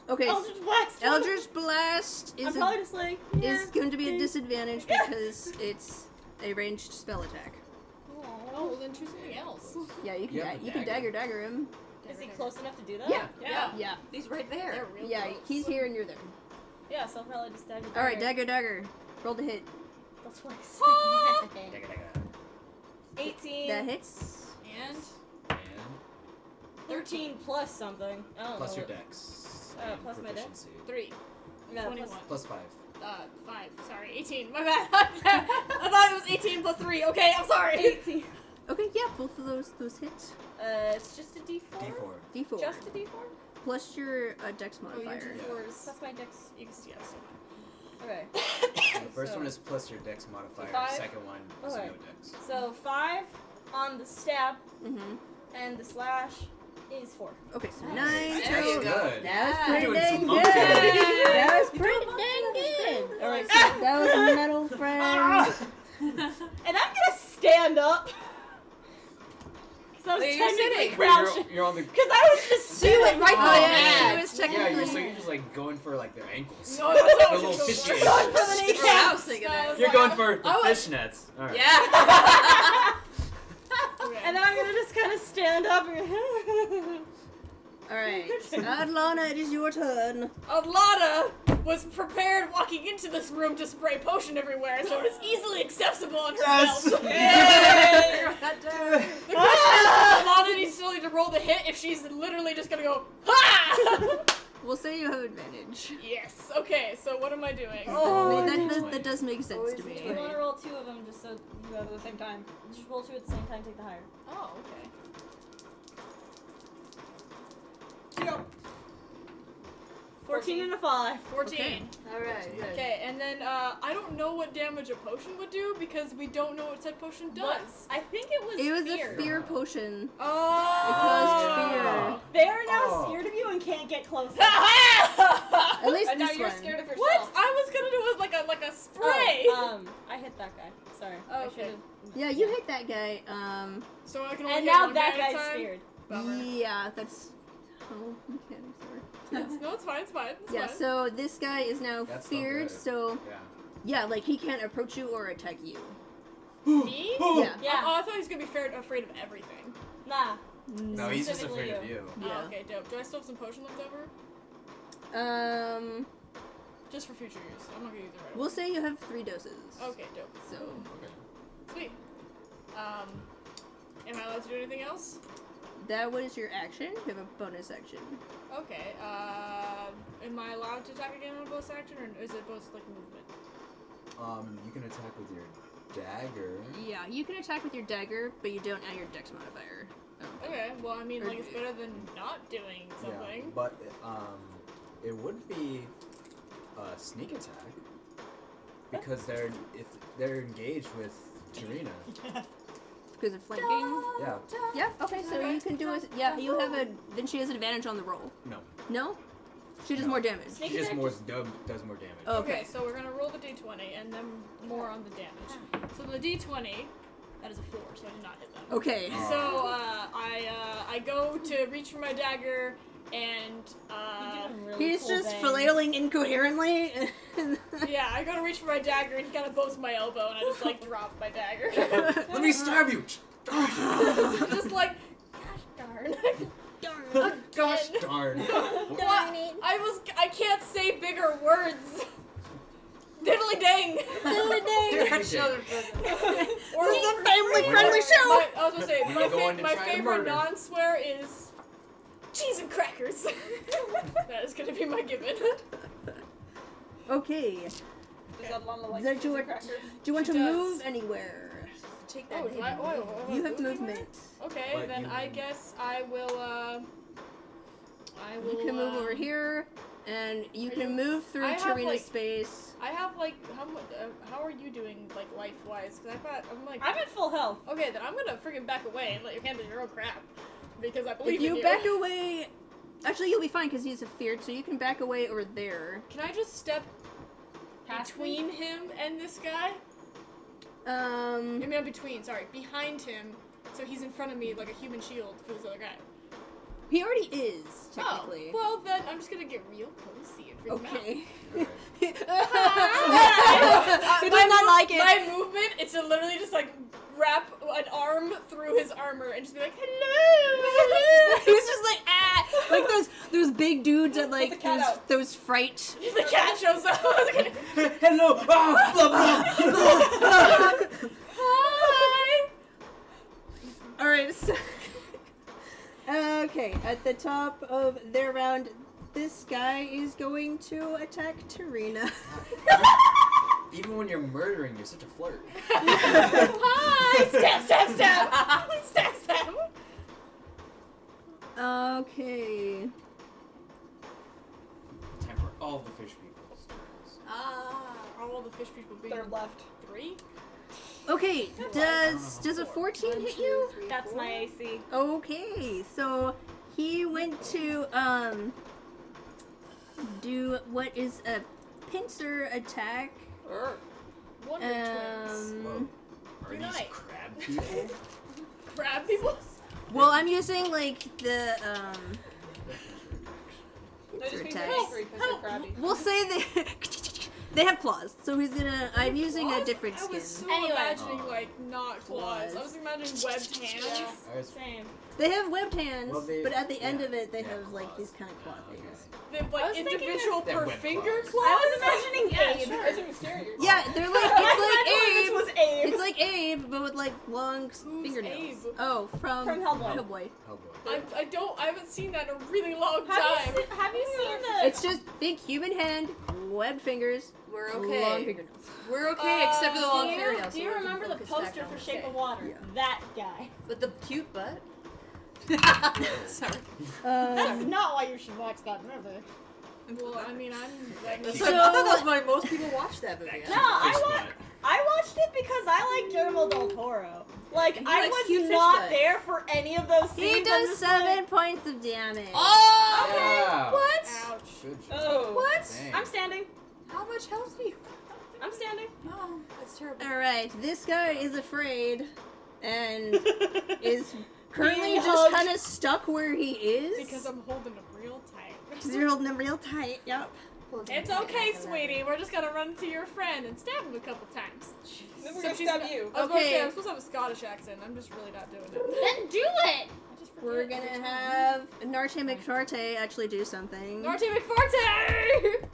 Okay, Eldritch Blast. Eldritch Blast I'm is probably just like... Yeah. is going to be a disadvantage because it's a ranged spell attack. Oh, well then choose something else. Yeah, you can You have a you can dagger him. Is he close enough to do that? Yeah. Yeah. Yeah, He's right there. They're real yeah, close. he's here and you're there. Yeah, so I'll probably just dagger. All right, dagger. Roll the hit. That's twice. Dagger, dagger. 18. That hits. And And 13 plus something. I don't plus know your what- dex. Oh, and plus my dex? proficiency. 3. Yeah, 21. Plus 5. 5. Sorry, 18. My bad. I thought it was 18 plus 3. Okay, I'm sorry. 18. Okay, yeah, both of those hits. It's just a D4? D4. D4 Just a D4? plus your dex Oh, your modifier. D4s. That's my dex. You can see us. Okay. The first So- one is plus your dex modifier. Five? Second one is Okay. no dex. So 5 on the stab, Mm-hmm. and the slash is 4. Okay, so Nice. 9 There you total. go. Good. That was Yeah. pretty You're doing dang some good. monkey. That was pretty dang good. All right, so that was metal friend. And I'm gonna stand up. Because I was Wait, you're technically sitting. Wait, crouching. you're on the. Because I was just sitting right on oh, the yeah, edge. it was Yeah, technically. so you're just like going for like their ankles. No, that's The not little what you're fishy supposed Going to for the I kneecaps. was thinking I that. was You're like, going for the I was- fishnets. All right. Yeah. Okay. And then I'm gonna just kind of stand up and All right, Adlana, it is your turn. Alana was prepared walking into this room to spray potion everywhere, so it is easily accessible on her Yes! belt. Yay! The question is, Alana needs to need to roll the hit if she's literally just gonna go, ha! We'll say you have advantage. Yes. Okay. So what am I doing? Oh, I mean, I think- that does make sense to Do you me. want to roll 2 of them just so you have at the same time? Just roll 2 at the same time, take the higher. Oh, okay. 14 and a 5. 14. Okay. Alright, good. Okay, and then I don't know what damage a potion would do because we don't know what said potion does. I think it was It was fear. a fear potion. Oh. It caused They are now Oh. scared of you and can't get closer. At least And now this you're one. scared of yourself. What? I was gonna do it like a spray. I hit that guy. Sorry. Oh, I okay. should've- Yeah, you hit that guy. So I can only And hit now one that guy at a guy's time? scared. Bummer. Yeah, that's. Oh, mechanics are. No, it's fine. It's fine. It's Yeah, fine. so this guy is now That's not feared, good. so Yeah. yeah, like he can't approach you or attack you. Me? Yeah. Yeah. Oh, I thought he was gonna be afraid of everything. Nah. No, he's just Specifically afraid of you. Yeah. Oh, okay, dope. Do I still have some potion left over? Just for future use. I'm not gonna use it right We'll say you have 3 doses. away. Okay, dope. So Okay. Sweet. Am I allowed to do anything else? that was your action. You have a bonus action. Okay, am I allowed to attack again on a bonus action, or is it bonus, like, movement? You can attack with your dagger. Yeah, you can attack with your dagger, but you don't add your dex modifier. Okay, well, I mean, Or like, it's better than not doing Yeah, something. but it would be a sneak attack because if they're engaged with Tarina. Because of flanking. Yeah. Yeah, okay, so you can do it. Yeah, you have a. Then she has advantage on the roll. No. No? She does No. more damage. Sneak She just attack more does more damage. Oh, Okay, okay. so we're gonna roll the d20 and then more on the damage. So the d20, that is a 4, so I did not hit that. Okay. Oh. So I go to reach for my dagger and Really He's cool just bang. flailing incoherently. yeah, I go to reach for my dagger and he kind of bows my elbow and I just like drop my dagger. Let me stab you. Just like, gosh darn. Gosh darn. What? I can't say bigger words. Diddly dang. You're a children prison. Or This is a family-friendly show. I was gonna say We're my, going to my try to favorite murder. non-swear is cheese and crackers. That is gonna be my given. Okay. Does that llama like That you cheese are- and crackers? Do you want She to does. move anywhere? Take Oh, that. do I, You have moving movement. away? Okay, But then you- I guess I will. I will. You can move over here, and you are can you- move through I have, Tarina's like- space. I have like how much? How are you doing like life wise? Because I'm like. I'm at full health. Okay, then I'm gonna freaking back away and let you handle your own crap. Because I believe If you in back away, actually you'll be fine because he's a feared, so you can back away over there. Can I just step Past between him and this guy? Maybe not between, sorry, behind him. So he's in front of me like a human shield for this other guy. He already is technically. Oh, well then I'm just gonna get real cozy and freak him out. Okay. Alright. He does not like it. My movement is to literally just like wrap an arm through his armor and just be like, hello! He's just like like those big dudes at like the cat out. those fright. The cat shows up. Hello! Ah, blah, blah. Hi! Alright, so okay, at the top of their round, this guy is going to attack Tarina. Even when you're murdering, you're such a flirt. Hi! Stab, stab, stab! Stab, stab! Okay. Time for all the fish people's turns. All the fish people being Third left. 3? Okay, does a 14 hit you? That's my AC. Okay, so he went to do what is a pincer attack. Wonder twins. Whoa. Are Unite. these crab people? Crab people? Well, I'm using like the No, just means attack. they're angry because they're crabby. We'll say they have claws. So he's gonna. I'm using a Claws? different I skin. was so Anyway. imagining like not claws. Claws. I was imagining webbed hands. Yeah. Alright. Same. They have webbed hands, Well, they- but at the end yeah, of it, they yeah, have like claws. these kind of claw Okay. things. They have I like was thinking individual They're per web finger claws. claws. I was imagining Yeah, Abe. sure. As a mysterious. Yeah, they're like it's It was like Abe. Abe. It's like Abe, but with like long Who's fingernails. Abe? Oh, from Hellboy. Hellboy. Hellboy. I haven't seen that in a really long Have time. have you seen the? It's just big human hand, webbed fingers, We're long okay. fingernails. We're okay, except for the long do fingernails. you, so do you we can remember the focus back poster on for the Shape day. of Water? Yeah. That guy. With the cute butt? Sorry. That's not why you should watch that movie. Well, I mean, I'm. So- I thought that's why most people watch that movie. That No, cute fish I butt. I watched it because I like Guillermo del Toro. Like, He I likes was cute fish not butt. there for any of those scenes. He I'm does just 7 points of damage. Oh! Yeah. What? Ouch. Good Like, job. oh. What? Dang. I'm standing. How much health do you? I'm standing. Oh, that's terrible. Alright, this guy is afraid and is currently Being just hugged. kind of stuck where he is. Because I'm holding him real tight. Because you're holding him real tight, yep. It's okay, sweetie. We're just gonna run to your friend and stab him a couple times. Then we're So gonna she's stab not- you. I was gonna say, Okay. I'm supposed to have a Scottish accent. I'm just really not doing it. Then do it. I just forget We're every gonna time. have Narte McFarte actually do something. Narte McFarte!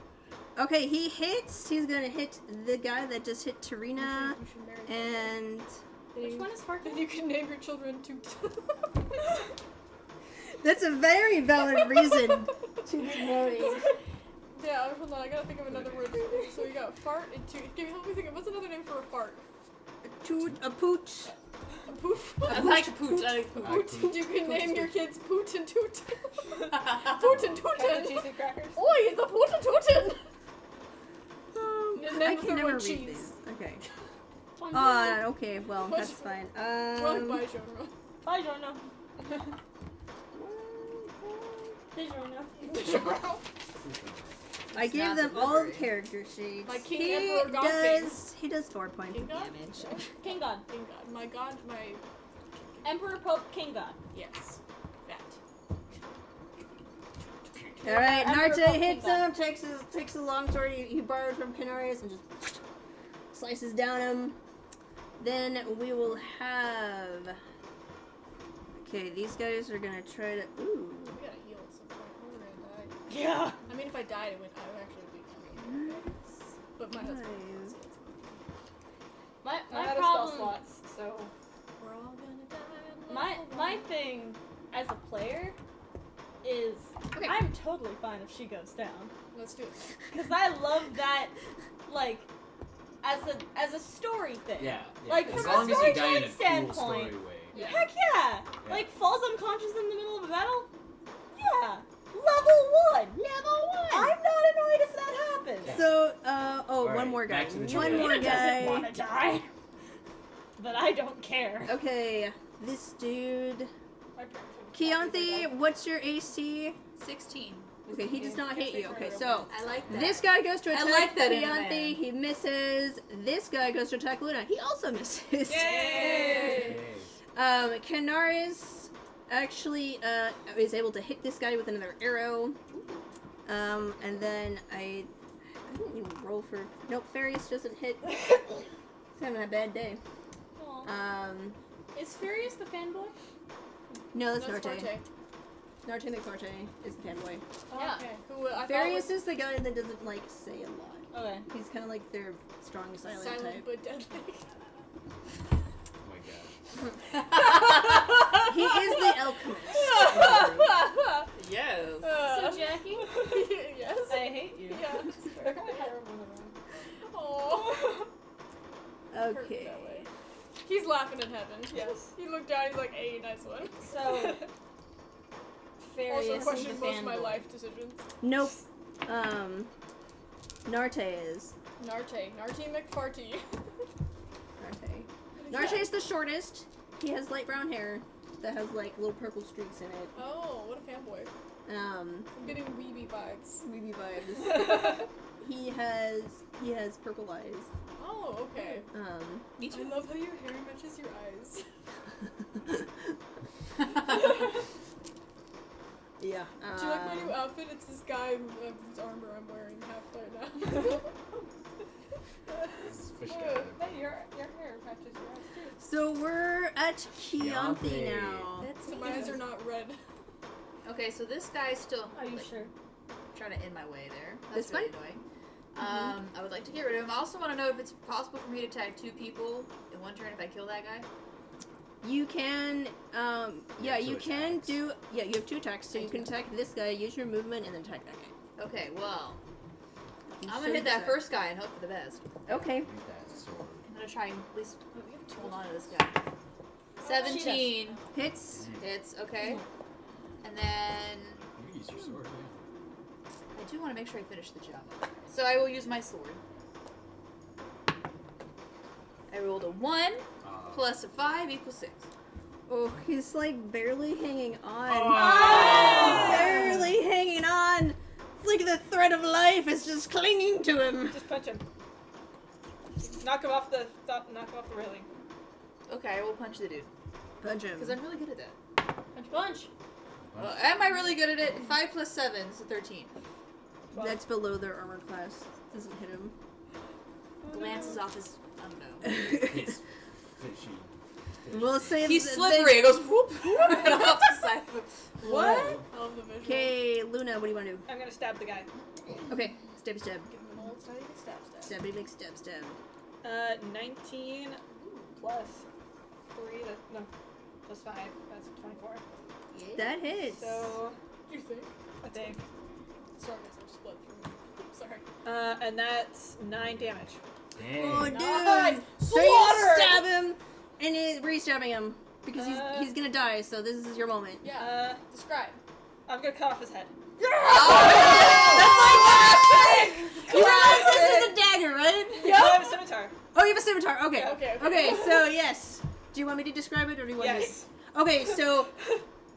Okay, he hits. He's gonna hit the guy that just hit Tarina. You should marry him. And Which one is Fark? Then you can name your children Toot. that's a very valid reason to be married. Yeah, hold on. I gotta think of another word. So we got fart and toot. Help me think of what's another name for a fart? A pooch. A poof. I like poot. I like poot. I like Poot. poot. You can name your kids Poot and Toot. Poot and Cheese Tootin. and crackers. Oi, it's a Poot and Tootin. I Name can the never word read cheese. these. Okay. Bye, Okay, well, that's fine. Bye, genre. Giorno. Giorno. I It's gave not them the all livery. character sheets. Like King he Emperor God he does 4 points King of God? damage. King God. King God. My God, my. Emperor Pope King God. Yes. That. Alright, Emperor Narte Pope hits King him, takes the long sword he borrowed from Kenaris and just slices down him. Then we will have. Okay, these guys are gonna try to. Ooh. We gotta heal at some point. We're gonna die. Yeah. I mean, if I died, I would actually be coming. But my husband. Nice. So it's My I'm out of spell problem. slots, so we're all gonna die. My thing as a player is Okay. I'm totally fine if she goes down Let's do it. because I love that like as a story thing. Yeah. Like, as from a long as you die in a cool storytelling story standpoint. way. Yeah. Heck yeah. Yeah. Like falls unconscious in the middle of a battle. Yeah. Level 1. I'm not annoyed if that happens. Yeah. So, one Alright, more guy. back to the One tutorial. more He doesn't want guy. to die. But I don't care. Okay, this dude. My parents would Keonthi, what's your AC? 16. Okay, he does not hit you. Okay, so I like that. this guy goes to I attack like that in a Keonthi. man. He misses. This guy goes to attack Luna. He also misses. Yay! Kenaris actually is able to hit this guy with another arrow. And then I didn't even roll for. Nope, Fairius doesn't hit. He's having a bad day. Aw. Is Fairius the fanboy? No, that's That's Narte. Forte. Narte is the fanboy. Oh, Yeah. okay. Who I thought Fairius was is the guy that doesn't like say a lot. Okay. He's kind of like their strong silent, silent type. but deadly. Oh my god. He is the alchemist. Yes. So Jackie, yes. I hate you. Yeah. They're kind of terrible around. Oh. Okay. He's laughing in heaven. Yes. He looked down. He's like, "Hey, nice one." So Fairius Also is questioned the most of my fanboy. life decisions. Nope. Narte is. Narte McFarty. Narte. Narte is the shortest. He has light brown hair that has like little purple streaks in it. Oh, what a fanboy! I'm getting weeby vibes. Weeby vibes. He has purple eyes. Oh, okay. Me I love how your hair matches your eyes. Yeah. Do you like my new outfit? It's this guy whose armor I'm wearing half right now. This is fish guy. Hey, your hair matches your eyes too. So we're at Keonthi Keonthi. now. That's So my eyes are not red. Okay, so this guy's still Are you like, sure? trying to end my way there. This That's really one? annoying. I would like to get rid of him. I also want to know if it's possible for me to tag 2 people in one turn if I kill that guy. You can, yeah, two you can attacks. do, yeah, you have 2 attacks, so you can attack this guy, use your movement, and then attack that guy. Okay, well, You I'm should gonna hit that attack. first guy and hope for the best. Okay. Use that sword. I'm gonna try and at least hold on to this guy. 17 Hits. hits, okay. And then You can use your sword, yeah. I do want to make sure I finish the job. So I will use my sword. I rolled a 1 plus a 5 equals 6. Oh, he's like barely hanging on. Oh. Barely hanging on. It's like the thread of life is just clinging to him. Just punch him. Knock him off the railing. Okay, I will punch the dude. Punch him. Because I'm really good at that. Punch. Am I really good at it? 5 plus 7 is 13. That's below their armor class. Doesn't hit him. Glances off his. I don't know. He's fishy. We'll say He's slippery. It goes whoop, whoop, and off the side. What? I love the visual. Okay, Luna, what do you want to do? I'm gonna stab the guy. Okay, stab, stab. Give him an old style stab. Stabby, big stab, stab. 19 plus 3. No, plus 5. That's 24. That hits. So You think? I think. Sorry, guys, I'm split from. Sorry. And that's 9 damage. Dang. Oh, dude. Nice. So you Slaughter! stab him, and he's re-stabbing him because Uh, he's gonna die. So this is your moment. Yeah. Describe. I'm gonna cut off his head. You realize this is a dagger, right? Yeah. I have a scimitar. Oh, you have a scimitar. Okay. Okay. Okay. So yes. Do you want me to describe it, or do you want Yes. me? Okay. So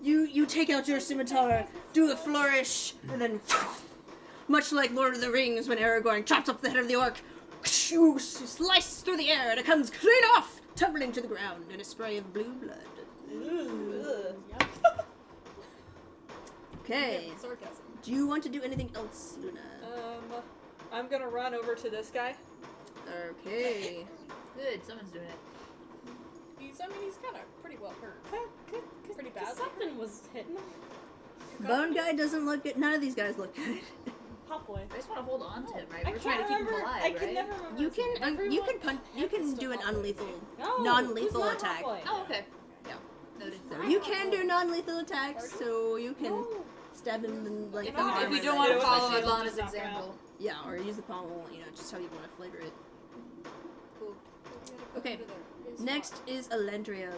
you take out your scimitar, do the flourish, and then, much like Lord of the Rings when Aragorn chops up the head of the orc, you slice through the air, and it comes clean off, tumbling to the ground in a spray of blue blood. Ugh. Okay. Yeah, sarcasm. Do you want to do anything else, Luna? I'm gonna run over to this guy. Okay. Good, someone's doing it. He's kind of pretty well hurt. Pretty badly. Something was hitting him. Bone guy doesn't look good. None of these guys look good. Pop boy. I just want to hold on to him, right? I We're can't trying to keep him remember. alive, I right? can never remember. You his name. can you can punch. You can do an unlethal, No, non-lethal who's not attack. Pop boy? Oh, okay. Yeah. Noted. So you can do non-lethal attacks. So you can No. stab him in like If the you armor. don't want to Yeah, follow shield Ivana's just knock him example. Yeah, or use the pommel. You know, just how you want to flavor it. Cool. Okay. Next is Elendriel.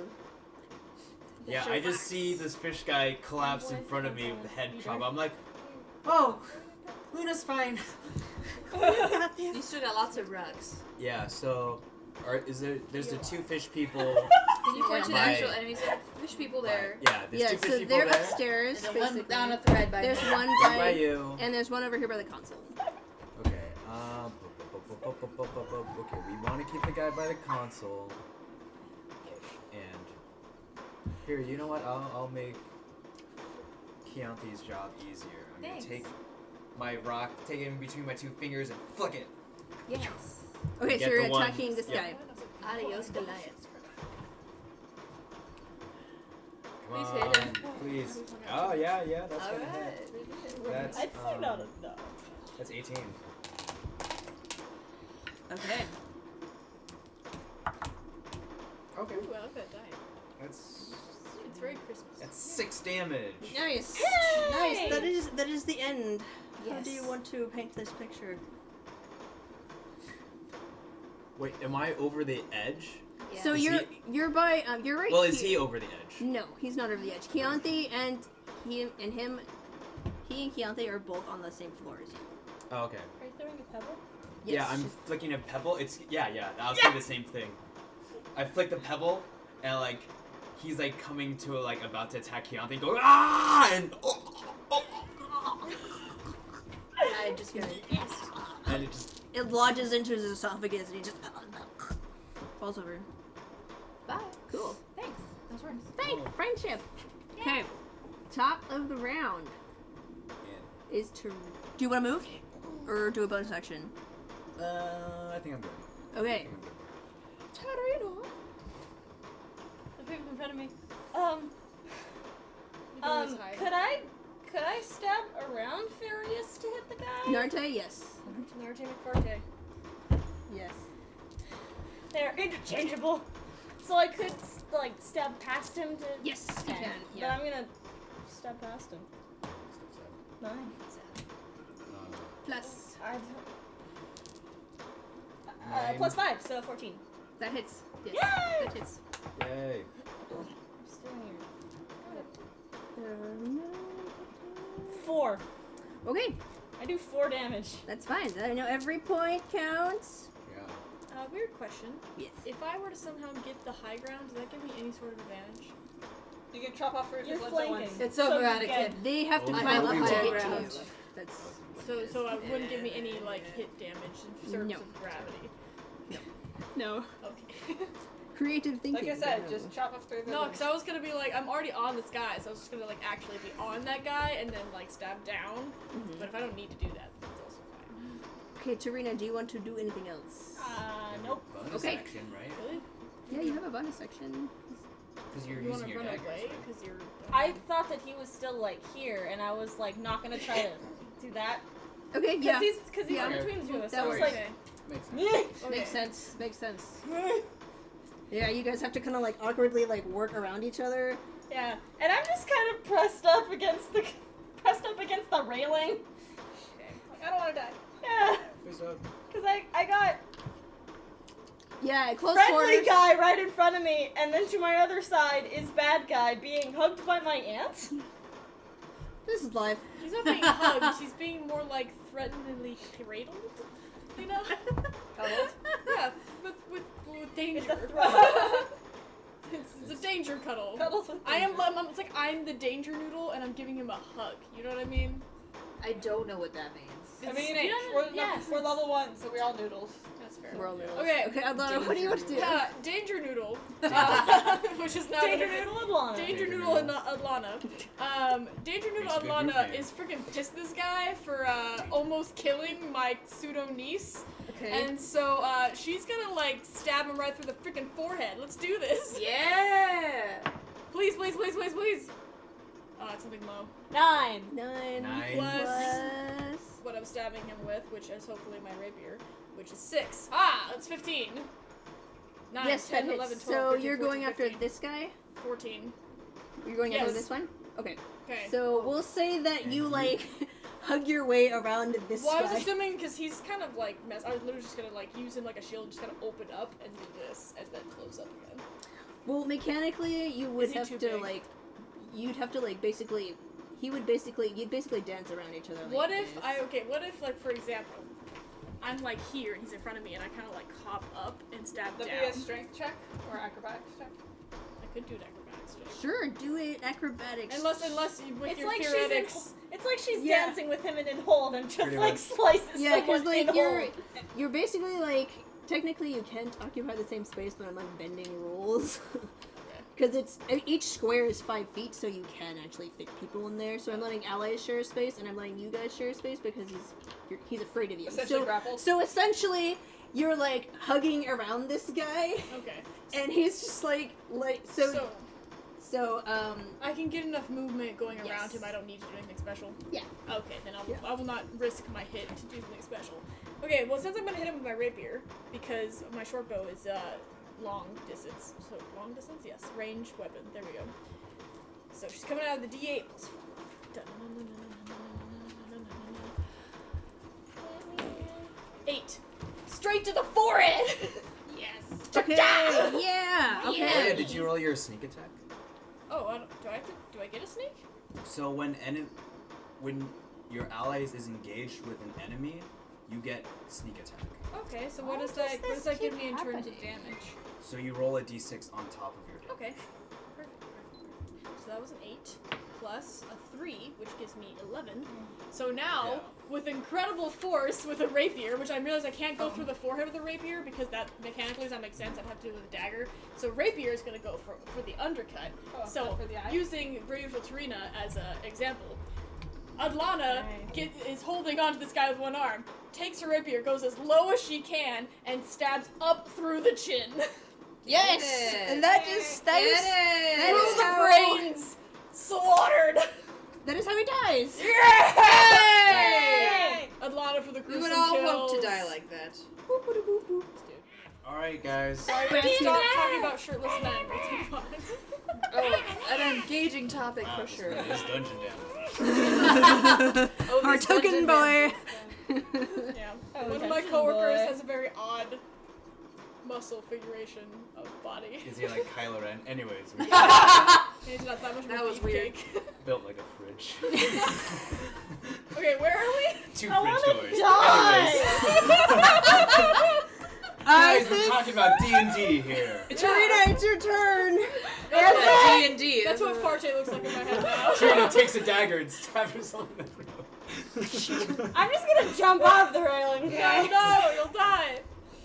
Yeah, I just see this fish guy collapse in front of me with the head chop. I'm like, oh, Luna's fine. You still got lots of rugs. Yeah, so there's the two fish people. Can you point to the By- actual enemies? Fish people there. Yeah, there's Yeah, two fish so people they're there. upstairs, And then one basically. down a thread by There's me. one Right by by, you. and there's one over here by the console. Okay. Okay, we want to keep the guy by the console. And here, you know what? I'll make Keonthe's job easier. I'm Thanks. gonna take my rock, take it in between my two fingers, and flick it. Yes. Okay, so Get you're the one- attacking this yeah. guy. Adios, Goliath. Come Please on, hit him. please. Oh yeah, that's gonna hit. Alright. That's I'd say not enough. that's 18. Okay. Okay. Ooh, I like that die. That's It's very Christmas. 6 damage. Nice. Hey! Nice. That is the end. How do you Yes. want to paint this picture? Wait, am I over the edge? Yeah. So Is you're by you're right. Well, is here. he over the edge? No, he's not over the edge. Keonthi and he and Keonthi are both on the same floor as you. Oh, okay. Are you throwing a pebble? Yes, Yeah, I'm she's- flicking a pebble. It's yeah. I was saying the same thing. I flick the pebble, and like he's like coming to like about to attack Keonthi, going ah, and I just got it. and it just It lodges into his esophagus and he just falls over. Bye. Cool. Thanks. Those works. Thank friendship. Okay. Top of the round is to. Do you want to move, or do a bonus action? I think I'm good. Okay. The people in front of me. Everyone's high. Could I stab around Fairius to hit the guy? Narte, yes. Narte McForte. Yes. They're interchangeable. So I could like stab past him to. Yes, you Okay. can. But Yeah. I'm gonna stab past him. 9. Plus I don't. Nine. Plus 5, so 14. that hits. Yes. Yay! That hits. Yay! I'm still here. 4. Okay, I do 4 damage. that's fine. I know every point counts. Yeah. Weird question. Yes. If I were to somehow get the high ground, does that give me any sort of advantage? You can chop off You're his legs at flanking. once. It's So over, you Anakin. get- They have to Only climb one up to we get to round. you. That's So it wouldn't give me any like hit damage in terms No. of gravity. no Okay. creative thinking. Like I said, just chop off 3 of his No, legs. because I was gonna be like, I'm already on this guy, so I was just gonna like actually be on that guy and then like stab down. Mhm. But if I don't need to do that, that's also fine. Okay, Tarina, do you want to do anything else? Nope. Bonus Okay. action, right? Really? Yeah, you have a bonus section. Because you're You want using to your run daggers, away right? because you're. I thought that he was still like here, and I was like not gonna try to do that Okay, because yeah. he's Yeah. in between the two of us. That So I was works. like, Okay. Makes sense. Okay. Makes sense. Makes sense. Yeah, you guys have to kind of like awkwardly like work around each other. yeah, and I'm just kind of pressed up against the railing. Like, I don't want to die. Yeah, Face up. because I got Yeah, close friendly quarters. guy right in front of me, and then to my other side is bad guy being hugged by my aunt. This is life. He's not being hugged. He's being more like threateningly cradled. You know? Cuddled. Yeah, with danger. It's a threat. It's a danger cuddle. Cuddles with It's like I'm the danger noodle and I'm giving him a hug. You know what I mean? I don't know what that means. I mean, Snake. we're level 1, so we're all noodles. That's fair. We're all noodles. Okay. Okay, Alana, what do you want to do? Yeah, danger noodle. Which is now Danger Noodle and Lana. Danger Noodle and Adlana. Danger Noodle Makes a good Adlana group name. is freaking pissed this guy for almost killing my pseudo niece. Okay. And so she's gonna like stab him right through the freaking forehead. Let's do this. Yeah. Please, please, please, please, please. Oh, it's something low. 9. 9 Nine. plus. What I'm stabbing him with, which is hopefully my rapier, which is 6. Ah, that's 15. 9, Yes, 10, that hits. 11, 12, So 13, you're 14, going after 15, this guy? 14. You're going after Yes. this one? Okay. Okay. So we'll say that you like hug your way around this Well, I guy. was assuming because he's kind of like I was literally just gonna like use him like a shield, just kind of open up and do this, and then close up again. Well, mechanically, you would Is he have too to big? like, you'd have to like basically, you'd basically dance around each other. Like What if this. what if like for example, I'm like here and he's in front of me and I kind of like hop up and stab That'd down. be a strength check or acrobatics check. I could do an acrobatics check. Sure, do it acrobatics. Unless you, with It's your like theoretics. it's like she's Yeah. dancing with him and in hold and just Pretty like much. slices Yeah, because someone in like hold. you're basically like technically you can't occupy the same space, but I'm like bending rules. Because it's each square is 5 feet, so you can actually fit people in there. So I'm letting allies share space, and I'm letting you guys share space because he's afraid of you. Essentially So, grappled. so essentially, you're like hugging around this guy, Okay. and he's just like so I can get enough movement going around Yes. him. I don't need to do anything special. Yeah. Okay, then Yeah. I will not risk my hit to do something special. Okay, well since I'm gonna hit him with my rapier because my short bow is long distance. So long distance, yes, range weapon. There we go. So she's coming out of the D8. Eight. Straight to the forehead. Yes. okay, yeah, okay. Oh yeah, did you roll your sneak attack? Oh, do I get a sneak? So when your allies is engaged with an enemy, you get sneak attack. Okay, so Why what does does that this give keep me in terms of happening? damage? So you roll a d6 on top of your damage. Okay. Perfect. So that was an 8 plus a 3, which gives me 11. So now, with incredible force with a rapier, which I realize I can't go through the forehead with a rapier because that mechanically does not make sense. I'd have to do it with a dagger. So rapier is going to go for the undercut. Oh, So not for the eye? using Beautiful Tarina as an example, Adlana is holding onto this guy with one arm, takes her rapier, goes as low as she can, and stabs up through the chin. Yes, and that is Through the how brains! Slaughtered! that is how he dies. Yay! Adlana for the We gruesome would all kills. hope to die like that. All right, guys. Sorry, we have to stop talking about shirtless men. Let's move on. Oh, an engaging topic for sure. This dungeon damage. Oh, Our these token dungeon boy. Yeah. Oh, One of my dungeon coworkers boy. has a very odd muscle figuration of body. Is he like Kylo Ren? Anyways, we He's not that much of That a was weird. beefcake. built like a fridge. Okay, where are we? Two I fridge wanna doors. die! I Anyways, we're think talking about D&D here. Tarina, it's your turn. D&D. That's what Farte looks like in my head now. Trina takes a dagger and stabs herself in the throat. I'm just gonna jump off the railing, No, guys. no, you'll die.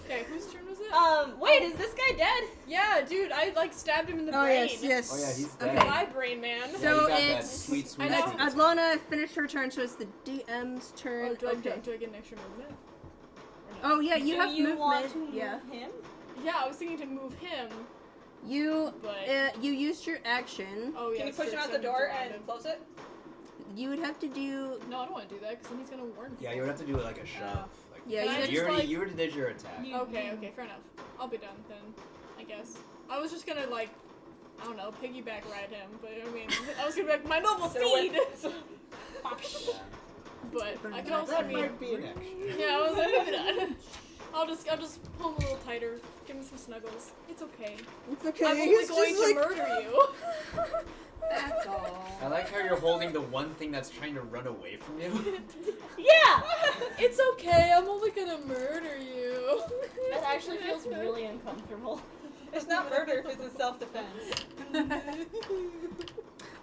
Okay, whose turn was it? Wait, is this guy dead? Yeah, dude, I like stabbed him in the Oh brain. yes. Oh yeah, he's Okay. dead. My brain, man. Yeah, So you got that it's- sweet, sweet, I know. sweet. Adlana finished her turn, so it's the DM's Oh, turn. do I Okay. get an extra movement? Or no? Oh yeah, you Do have you movement. want to move Yeah. him? Yeah, I was thinking to move him, You but you used your action. oh yeah. Can you push sure, him out so the I door moved around and him. close it? You would have to do. No, I don't want to do that because then he's gonna warn me. Yeah, you would have to do it like a shove. Like, Yeah, Can I you just, you already like- you already did your attack. Okay, fair enough. I'll be done then, I guess. I was just gonna like, I don't know, piggyback ride him, but I mean, I was gonna be like my noble steed. But I can also That be. might be an action. Yeah, I was like, maybe not. I'll just pull him a little tighter, give him some snuggles. It's okay. It's okay. I'm only he's going just to like- murder you. That's all. I like how you're holding the one thing that's trying to run away from you. Yeah! It's okay. I'm only gonna murder you. That actually feels really uncomfortable. It's not murder if it's a self-defense.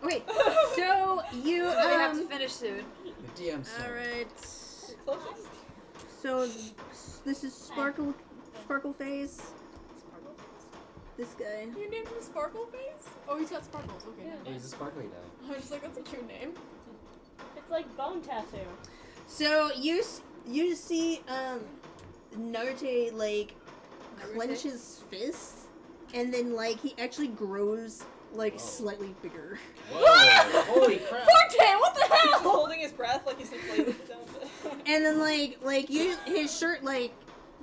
Okay, so you We have to finish soon. The DM's All right. Closest? So this is Sparkle Phase. This guy. You named him Sparkle Face? Oh, he's got sparkles. Okay. Oh, he's a sparkly guy. I was just like, that's a cute name. It's like bone tattoo. So you see Narte like clench his fists, and then like he actually grows like Whoa. slightly bigger. Whoa! Holy crap! Forte, what the He's just hell? holding his breath like he's inflated. And then his shirt like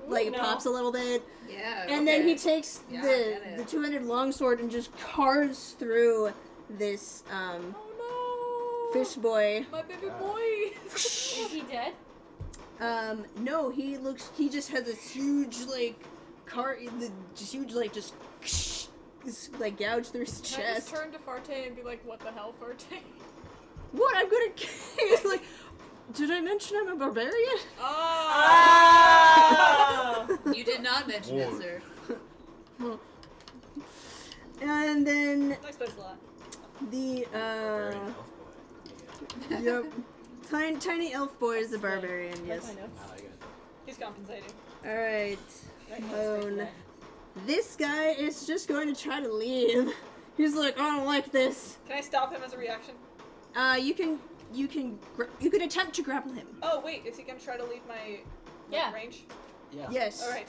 No. pops a little bit, Yeah. and then he takes Yeah, I get it. the two-handed longsword and just carves through this Oh fish boy. My baby boy. Is he dead? No, he just has this huge, like, like, gouge through his Can I just chest. turn to Farte and be like, what the hell, Farte? What? I'm gonna He's like, did I mention I'm a barbarian? Ah! You did not mention it, sir. And then Nice place a lot. the, Barbarian elf boy. yep. Tiny elf boy is the barbarian, Like yes. my notes. Ah, good. He's compensating. Alright. Right notes, Bone. right This guy is just going to try to leave. He's like, I don't like this. Can I stop him as a reaction? You can attempt to grapple him. Oh wait, is he gonna try to leave my Yeah. range? Yeah. Yes. All right.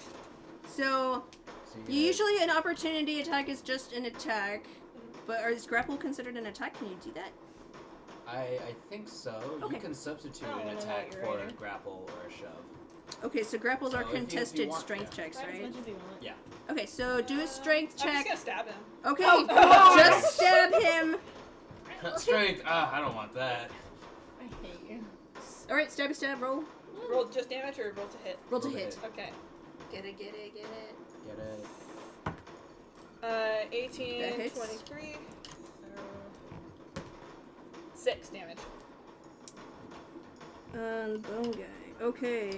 So, So you're usually an opportunity attack is just an attack, but is grapple considered an attack? Can you do that? I think so. Okay. You can substitute Oh, an no, no, attack you're for right. a grapple or a shove. Okay, so grapples So are if you contested want- strength yeah. checks, Try as right? much as you want. Yeah. Okay, so do a strength I'm just check. gonna stab him. Okay, Oh, just stab him. Strength. I don't want that. I hate you. All right, stab, roll. Roll just damage or roll to hit? Roll to Roll to hit. hit. Okay. Get it. Get it. 18, That hits. 23. 6 damage. Bone guy. Okay.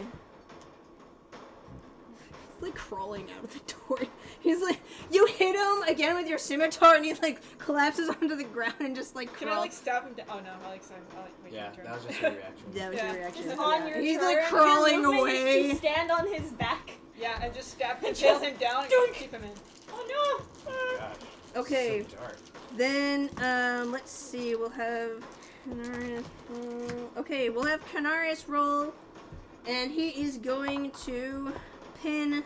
He's like crawling out of the door. He's like, you hit him again with your scimitar, and he like collapses onto the ground and just like Can I crawls. like stab him down? Oh no, I like stab him. I like wait, Yeah, my turn. that was just your reaction. That was Yeah. your reaction. Just On your He's turn, like crawling your movement is away. to stand on his back. Yeah, and just stab him, Just nail him down, and dunk. keep him in. Oh no! Gosh. Okay. So dark. Then, let's see, we'll have Kenaris roll. Okay, we'll have Kenaris roll, and he is going to pin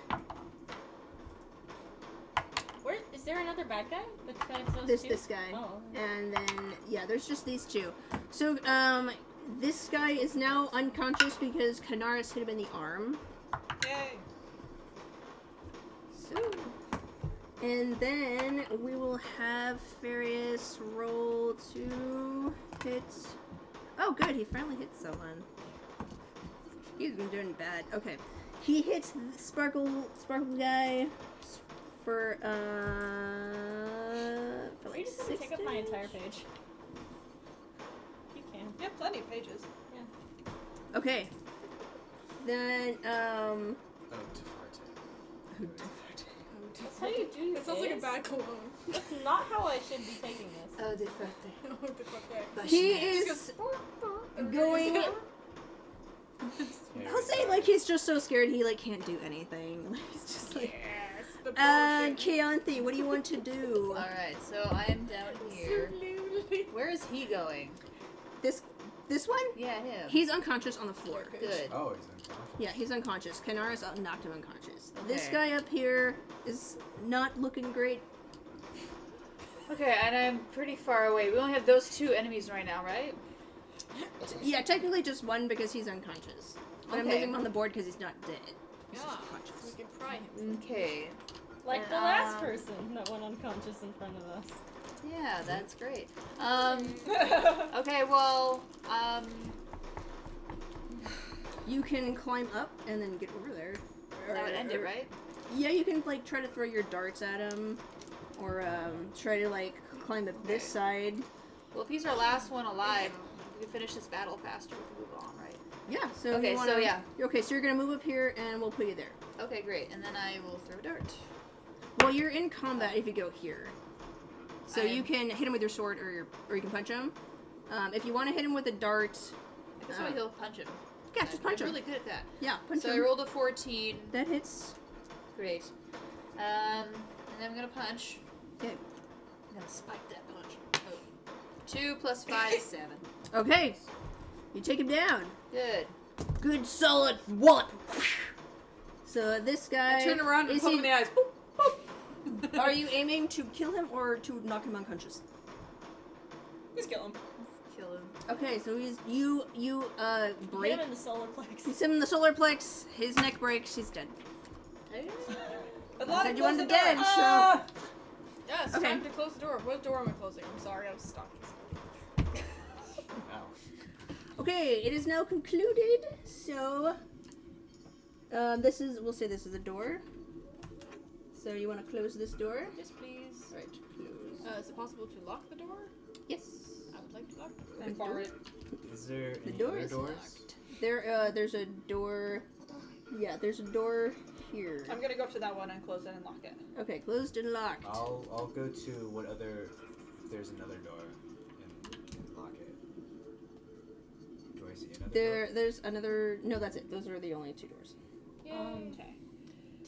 Where is there another bad guy besides those two? this guy. Oh. And then, yeah, there's just these two. So, this guy is now unconscious because Kenaris hit him in the arm. Yay. So, and then we will have Fairius roll to hit. Oh, good, he finally hit someone. He's been doing bad. Okay, he hits the sparkle guy for Are you like just gonna 6 take up my damage? entire page? You can. You have plenty of pages. Okay, then Oh, Tefarte. That's how you do your It sounds like a days. bad cologne. That's not how I should be taking this. Oh, different. What the fuck that? he is going. I'll say like he's just so scared he like can't do anything. He's just like. Yes, the Keonthi, what do you want to do? Alright, so I am down here. Where is he going? This one? Yeah, him. He's unconscious on the floor. Good. Oh, he's unconscious. Yeah, he's unconscious. Kenaris knocked him unconscious. This Okay. guy up here is not looking great. Okay, and I'm pretty far away. We only have those two enemies right now, right? Yeah, technically just one because he's unconscious. But I'm Okay. leaving him on the board because he's not dead. He's Yeah, just we unconscious. can pry him. Okay. Like the last person that went unconscious in front of us. Yeah, that's great. Okay, well, You can climb up and then get over there. that would end it, right? Yeah, you can like try to throw your darts at him, or try to like climb up this side. Well, if he's our last one alive, we can finish this battle faster. We can move on, right? Yeah. So Okay, you wanna, so yeah. Okay, so you're gonna move up here, and we'll put you there. Okay, great. And then I will throw a dart. Well, you're in combat if you go here. So you can hit him with your sword, or you can punch him. If you want to hit him with a dart, I guess I'll punch him. yeah, just punch I'm him. really good at that. Yeah, punch So him. I rolled a 14. That hits. Great. And then I'm gonna punch. Okay. I'm gonna spike that punch. Oh. 2 plus 5 is 7. Okay. You take him down. Good. Good solid wallop. So this guy. Turn around and is poke he- him in the eyes. Boop, boop. Are you aiming to kill him or to knock him unconscious? Just kill him. Kill him. Okay, so you Hit break. him in the solar plex. You send him the solar plex. His neck breaks. He's dead. A You lot said of you wanted close the dead, door. so. Yeah, it's Okay. time to close the door. What door am I closing? I'm sorry, I was stalking. Ow. Okay, it is now concluded. So, we'll say this is a door. So you want to close this door? Yes, please. Right, close. Is it possible to lock the door? Yes. I would like to lock the door. And bar it. Is there The any door other is doors? locked. There's a door. Yeah, there's a door here. I'm gonna go up to that one and close it and lock it. Okay, closed and locked. I'll go to what other. If there's another door and lock it. Do I see another door? There's another. No, that's it. Those are the only two doors. Yay. Okay.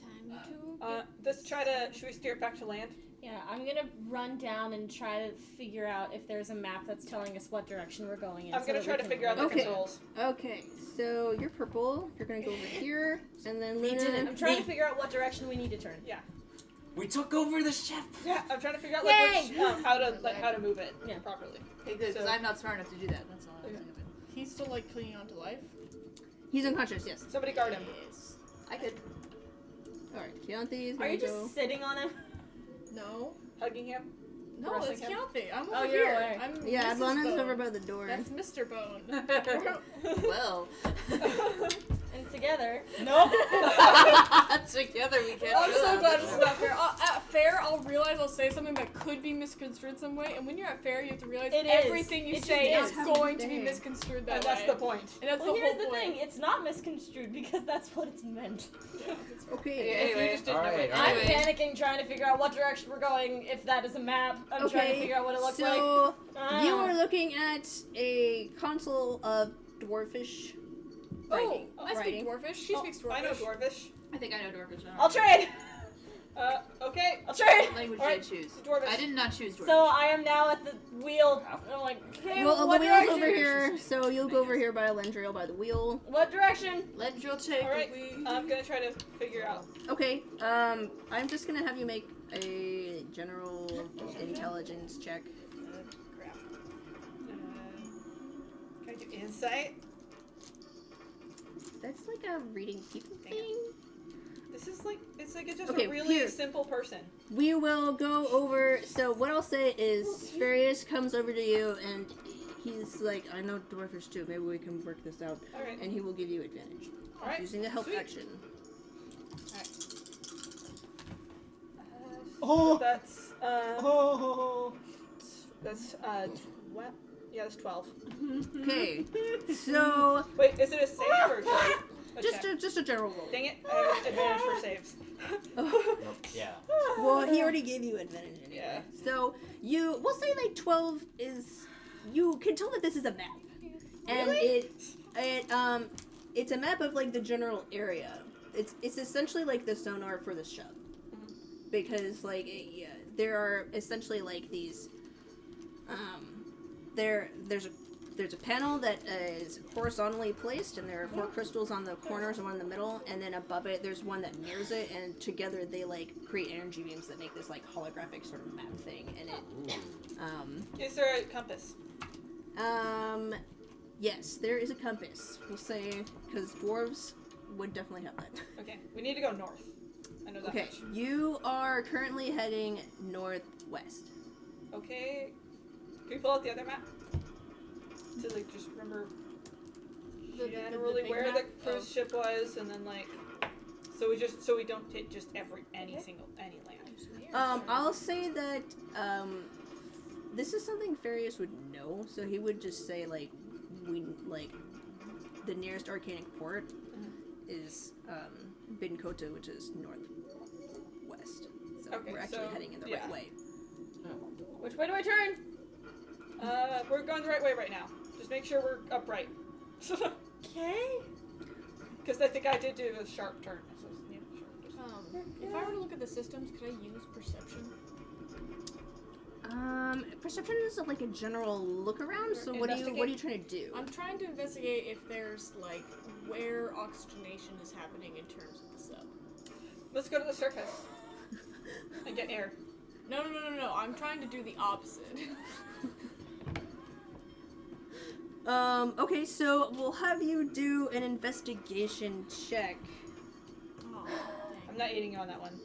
Time to. Let's try to. Should we steer it back to land? Yeah, I'm gonna run down and try to figure out if there's a map that's telling us what direction we're going in. I'm gonna try to figure out the Okay. controls. Okay, so you're purple. You're gonna go over here, and then We Luna. did it. I'm trying to figure out what direction we need to turn. We took over the ship. Yeah, I'm trying to figure out Yay! how to move it Yeah. properly. Okay, good, because So- I'm not smart enough to do that. That's all I was thinking of it. He's still like clinging on to life. He's unconscious. Yes. Somebody guard him. Yes. I could. All right, Keonthi is Are gonna you just go. sitting on him? No. Hugging him. No, Caressing it's him? Keonthi. I'm Oh, over you're here. away. I'm Yeah, Mrs. Adlana's Bone. over by the door. That's Mr. Bone. Well. And together. Nope. Together we can't. I'm do so that. glad it's not fair. At fair, I'll realize I'll say something that could be misconstrued some way, and when you're at fair, you have to realize It is. everything you It say just is is. going to be Dang. misconstrued that And way. that's the point. And that's Well, the here's whole the point. thing. It's not misconstrued because that's what it's meant. Okay. Anyway. You just didn't know Alright, it. alright. I'm panicking, trying to figure out what direction we're going. If that is a map, I'm trying to figure out what it looks like. So you Ah. are looking at a console of dwarfish writing. I speak Dwarfish. She speaks Dwarfish. I know Dwarvish. I think I know Dwarvish now. I'll trade. Okay. I'll trade. What language Alright, did I choose? Dwarvish. I did not choose Dwarvish. So I am now at the wheel. I'm like, okay, Well, the what wheel's direction? over here, so you'll go over here by Elendriel by the wheel. What direction? Lendril take. Alright. I'm gonna try to figure out. Okay. I'm just gonna have you make a general intelligence check. Crap. Can I do insight? That's like a reading people thing. This is like it's just Okay, a really here. simple person. We will go over. So what I'll say is, Fairius comes over to you and he's like, "I know dwarfish too. Maybe we can work this out." All right. And he will give you advantage All right. using a help Sweet. action. Oh. That's what? Yeah, that's 12. Okay. So Wait, is it a save or just check? a general roll. Dang it! I have advantage for saves. Nope. Yeah. Well, he already gave you advantage anyway. Yeah. So we'll say like 12 is. You can tell that this is a map, and it's a map of like the general area. It's essentially like the sonar for the ship, because like there are essentially like these. There's a panel that is horizontally placed, and there are 4 crystals on the corners and one in the middle, and then above it there's one that mirrors it, and together they like create energy beams that make this like holographic sort of map thing. And it, Is there a compass? yes, there is a compass. We'll say because dwarves would definitely have that. Okay, we need to go north. I know that Okay, much. you are currently heading northwest. Okay, can we pull out the other map? To like just remember generally big where map? the cruise ship was, and then like so we don't take just any land. I'll say that this is something Fairius would know, so he would just say like the nearest Arcanic port is Binkota, which is northwest. So Okay, we're actually so, heading in the yeah. right way. Which way do I turn? We're going the right way right now. Just make sure we're upright. Okay. Because I think I did do a sharp turn. So, yeah, sure. If I were to look at the systems, could I use perception? Perception is like a general look around. So what are you trying to do? I'm trying to investigate if there's like where oxygenation is happening in terms of the sub. Let's go to the surface and get air. No. I'm trying to do the opposite. Okay, so we'll have you do an investigation check. Oh, I'm dang. not eating you on that one.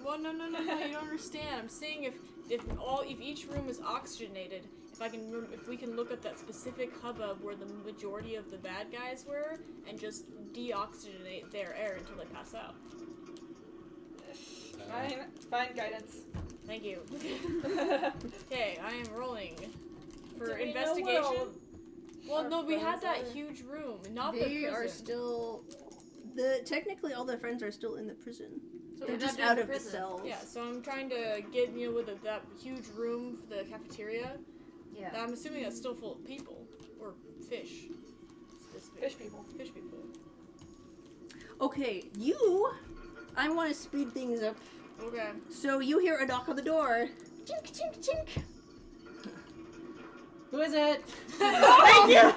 Well, no, you don't understand. I'm saying if each room is oxygenated, if if we can look at that specific hubbub where the majority of the bad guys were, and just deoxygenate their air until they pass out. Fine guidance. Thank you. Okay, I am rolling for Do we know investigation. what all Well, our no, we had friends that are? huge room, not the They prison. are still. Technically, all their friends are still in the prison. So They're we're just not doing out of the prison. cells. Yeah, so I'm trying to get with that huge room for the cafeteria. Yeah. I'm assuming that's still full of people or fish. Fish people. Fish people. Okay, I want to speed things up. Okay. So you hear a knock on the door. Chink, chink, chink. Who is it? Thank you.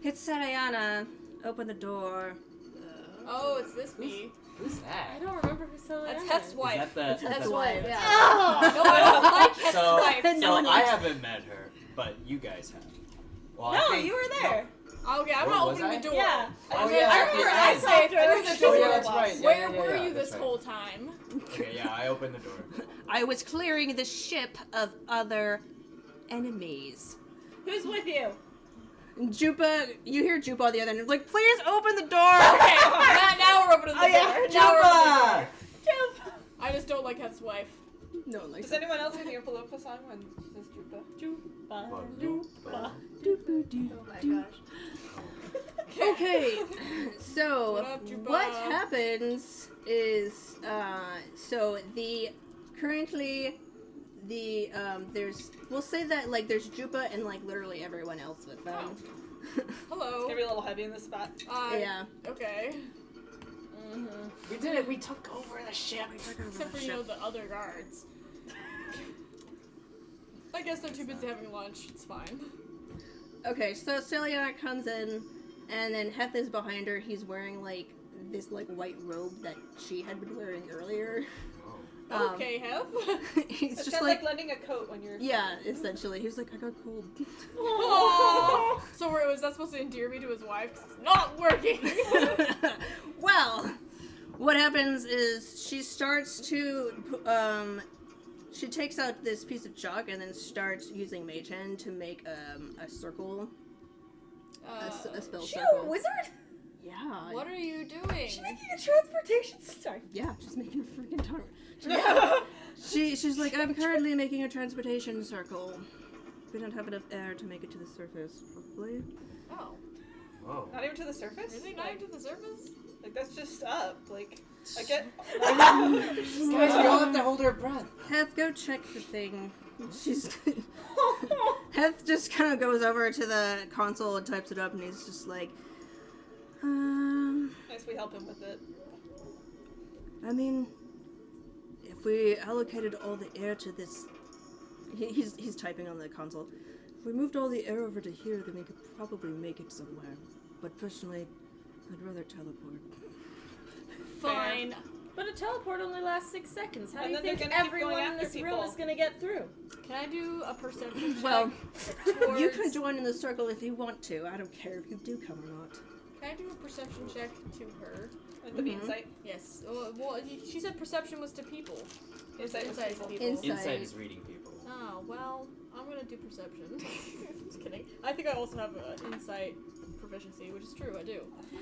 It's Seliana. Open the door. Oh, it's this bee. Who's I that? don't remember who Seliana That's Hef's is. wife. Is that the? Hef's is that- wife. Yeah. No, I don't like Hef's So, wife. No one so I likes- haven't met her, but you guys have. Well, I No, think- you were there. Okay, I'm Where not was opening I? the door. Yeah. Oh, Okay, yeah, I at remember the I end. said through the Oh, door. yeah, that's right. Yeah, Where yeah, were yeah, you that's this right. whole time? Okay, yeah, I opened the door. I was clearing the ship of other enemies. Who's with you? Jupa, you hear Jupa on the other end. Like, please open the door. Okay, now we're opening the Oh, yeah. door. Now we're opening the door. Jupa! I just don't like Hef's wife. No, like Does anyone else hear the Oompa song when she says Jupa? Oh my gosh. Okay, so What up, Jupa? what happens is, so currently there's, we'll say that like there's Jupa and like literally everyone else with them. Hello. It's gonna be a little heavy in this spot. Yeah. Okay. We did it. We took over the ship. Except for, the other guards. I guess they're too busy having lunch. It's fine. Okay, so Seliana comes in, and then Heth is behind her. He's wearing like this like white robe that she had been wearing earlier. Okay, Hef. He's It's just kind of like, like lending a coat when you're. yeah, essentially. He's like, I got cold. Aww. So was that supposed to endear me to his wife? 'Cause it's not working. Well, what happens is she starts to, she takes out this piece of chalk and then starts using Mage Hand to make a circle, a spell She circle. a wizard? Yeah. What are you doing? She's making a transportation star. Yeah, she's making a freaking tower. Yeah. She's like, I'm currently making a transportation circle. We don't have enough air to make it to the surface, probably. Oh, Whoa. Not even to the surface? really? Not even to the surface? Like, that's just up. Like, I get. Guys, we all have to hold our breath. Heth, go check the thing. She's. Heth just kind of goes over to the console and types it up, and he's just like, Nice, we help him with it. I mean, if we allocated all the air to this, he's typing on the console. If we moved all the air over to here, then we could probably make it somewhere. But personally, I'd rather teleport. Fine. But a teleport only lasts 6 seconds. How do And you then they're think gonna keep everyone going in after this room people. is gonna get through? Can I do a perception check? Well, towards... you can join in the circle if you want to. I don't care if you do come or not. Can I do a perception check to her? With the insight. Yes. Well, she said perception was to people. Insight was Insight is people. people. Insight. Insight is reading people. Oh, well, I'm gonna do perception. Just kidding. I think I also have an insight proficiency, which is true, I do.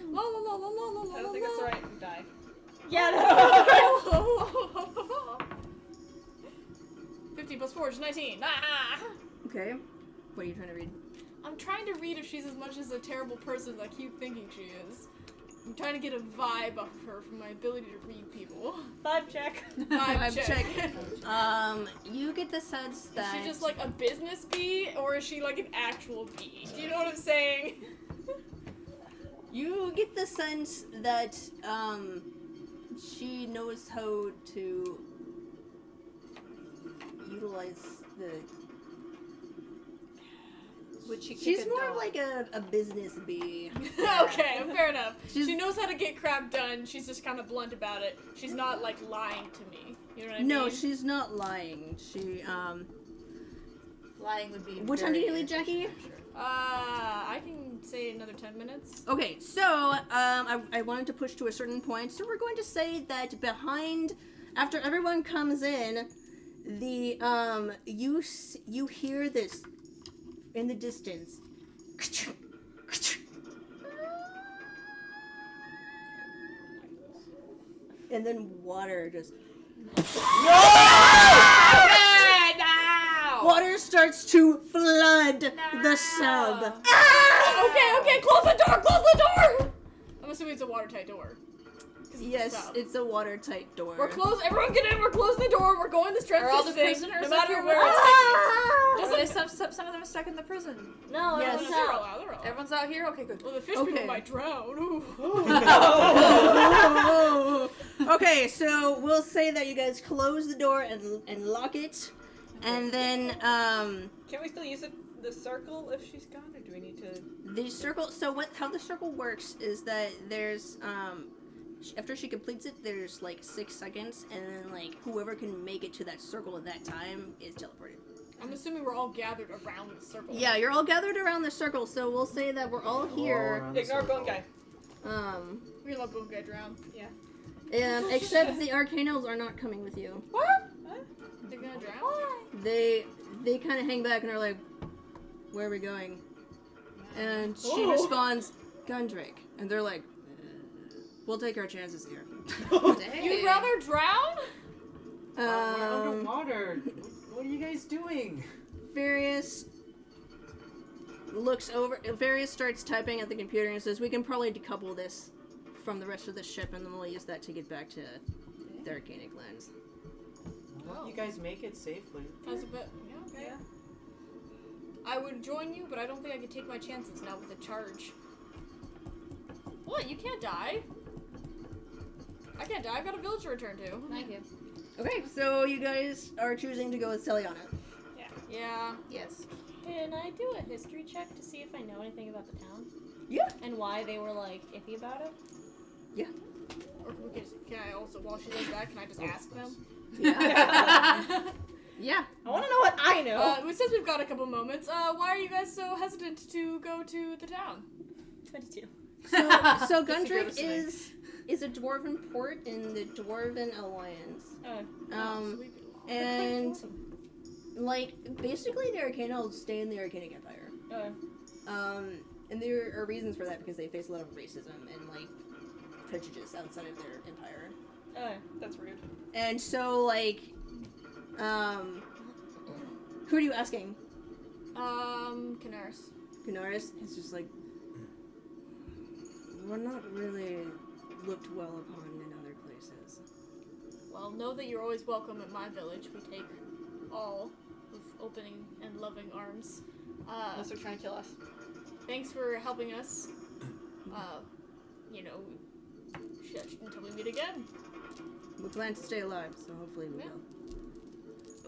La la la la la la la. I don't think it's alright to die. Yeah, that's 15 plus 4 is 19. Ah! Okay. What are you trying to read? I'm trying to read if she's as much as a terrible person as I keep thinking she is. I'm trying to get a vibe off of her from my ability to read people. 5 check. Vibe check. You get the sense that Is she just like a business bee, or is she like an actual bee? Do you know what I'm saying? you get the sense that she knows how to utilize the. Would she She's kick a more dog? of like a business bee. Okay, fair enough. She's- She knows how to get crap done. She's just kind of blunt about it. She's not like lying to me. You know what I mean? No, she's not lying. She Lying would be. What time do you leave, Jackie? I can say another 10 minutes. Okay, so I wanted to push to a certain point, so we're going to say that after everyone comes in, You hear this in the distance. And then water just water starts to flood the sub. Okay, close the door! I'm assuming it's a watertight door. 'Cause it's a Yes, sub. it's a watertight door. We're closed. Everyone get in. We're closing the door. We're going this Are all the thing. prisoners No matter up where here? it's Are they some of them are stuck in the prison? No, Yes. everyone's They're out. all out. They're all out. Everyone's out here? Okay, good. Well, the fish Okay. people might drown. Ooh. Okay, so we'll say that you guys close the door and lock it, and then Can we still use the circle if she's gone, or do we need to? the circle. So how the circle works is that there's after she completes it, there's like 6 seconds, and then like whoever can make it to that circle at that time is teleported. I'm assuming we're all gathered around the circle. Yeah, you're all gathered around the circle, so we'll say that we're all here. Ignore Bone Guy. We love Boom Guy drown. Except the Arcanos are not coming with you. They're gonna drown. They kind of hang back and are like, "Where are we going?" And she Ooh. responds, "Gundrick," and they're like, "We'll take our chances here." You'd rather drown? We're underwater. What are you guys doing? Fairius looks over. Fairius starts typing at the computer and says, "We can probably decouple this from the rest of the ship, and then we'll use that to get back to the Arcanic lands." Well, you guys make it safely. That's a bit. Yeah, okay. Yeah. I would join you, but I don't think I could take my chances now with a charge. What? You can't die. I can't die. I've got a village to return to. Thank you. Okay, so you guys are choosing to go with Seliana. Yeah. Yes. Can I do a history check to see if I know anything about the town? Yeah. And why they were like iffy about it? Or can I also, while she does that, can I just ask them? Yeah. Yeah. I want to know what I know. Since we've got a couple moments, why are you guys so hesitant to go to the town? 22. So Just to go Gundrick to is a dwarven port in the Dwarven Alliance. Oh. Sweet. And like basically the Arcanos stay in the Aranic Empire. And there are reasons for that because they face a lot of racism and like prejudice outside of their empire. That's rude. And so like who are you asking? Kenaris. Kenaris? It's just like we're not really looked well upon in other places. Well, know that you're always welcome at my village. We take all with opening and loving arms. Unless they're trying to kill us. Thanks for helping us. Until we meet again. We plan to stay alive, so hopefully we will.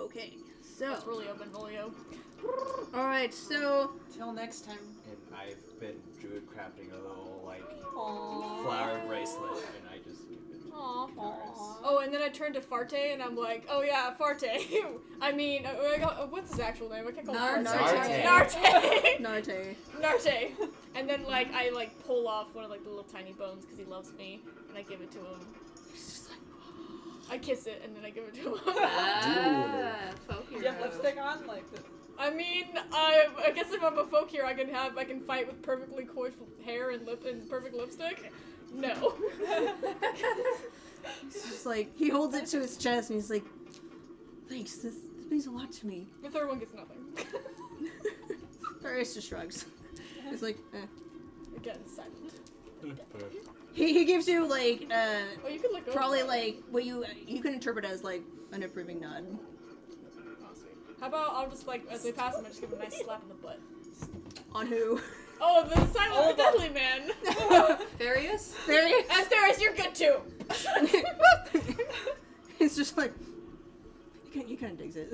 Okay, so That's really open, Volio. alright, so Till next time. And I've been druid crafting a little like Aww. flower bracelet, and I just give it to Aw. Kenaris. Oh, and then I turned to Farte, and I'm like, oh yeah, Farte. I mean, what's his actual name? I can't call him Narte. Narte. Narte. Narte. And then I pull off one of the little tiny bones because he loves me, and I give it to him. He's just like, I kiss it, and then I give it to him. Folk Do you have hero. lipstick on? Like, I mean, I guess if I'm a folk hero, I can fight with perfectly coiffed hair and perfect lipstick. No. he's just like, he holds it to his chest and he's like, thanks, this means a lot to me. The third one gets nothing. Fairius just shrugs. He's like, eh. Again, silent. He gives you like, Oh, you can let go. probably like, what you can interpret as like an approving nod. Oh, sweet. How about I'll just as we pass him, I just give him a nice slap in the butt. On who? Oh, the silent but deadly man. Fairius? Fairius? And Ferris, you're good too. He's just like, he kind of digs it.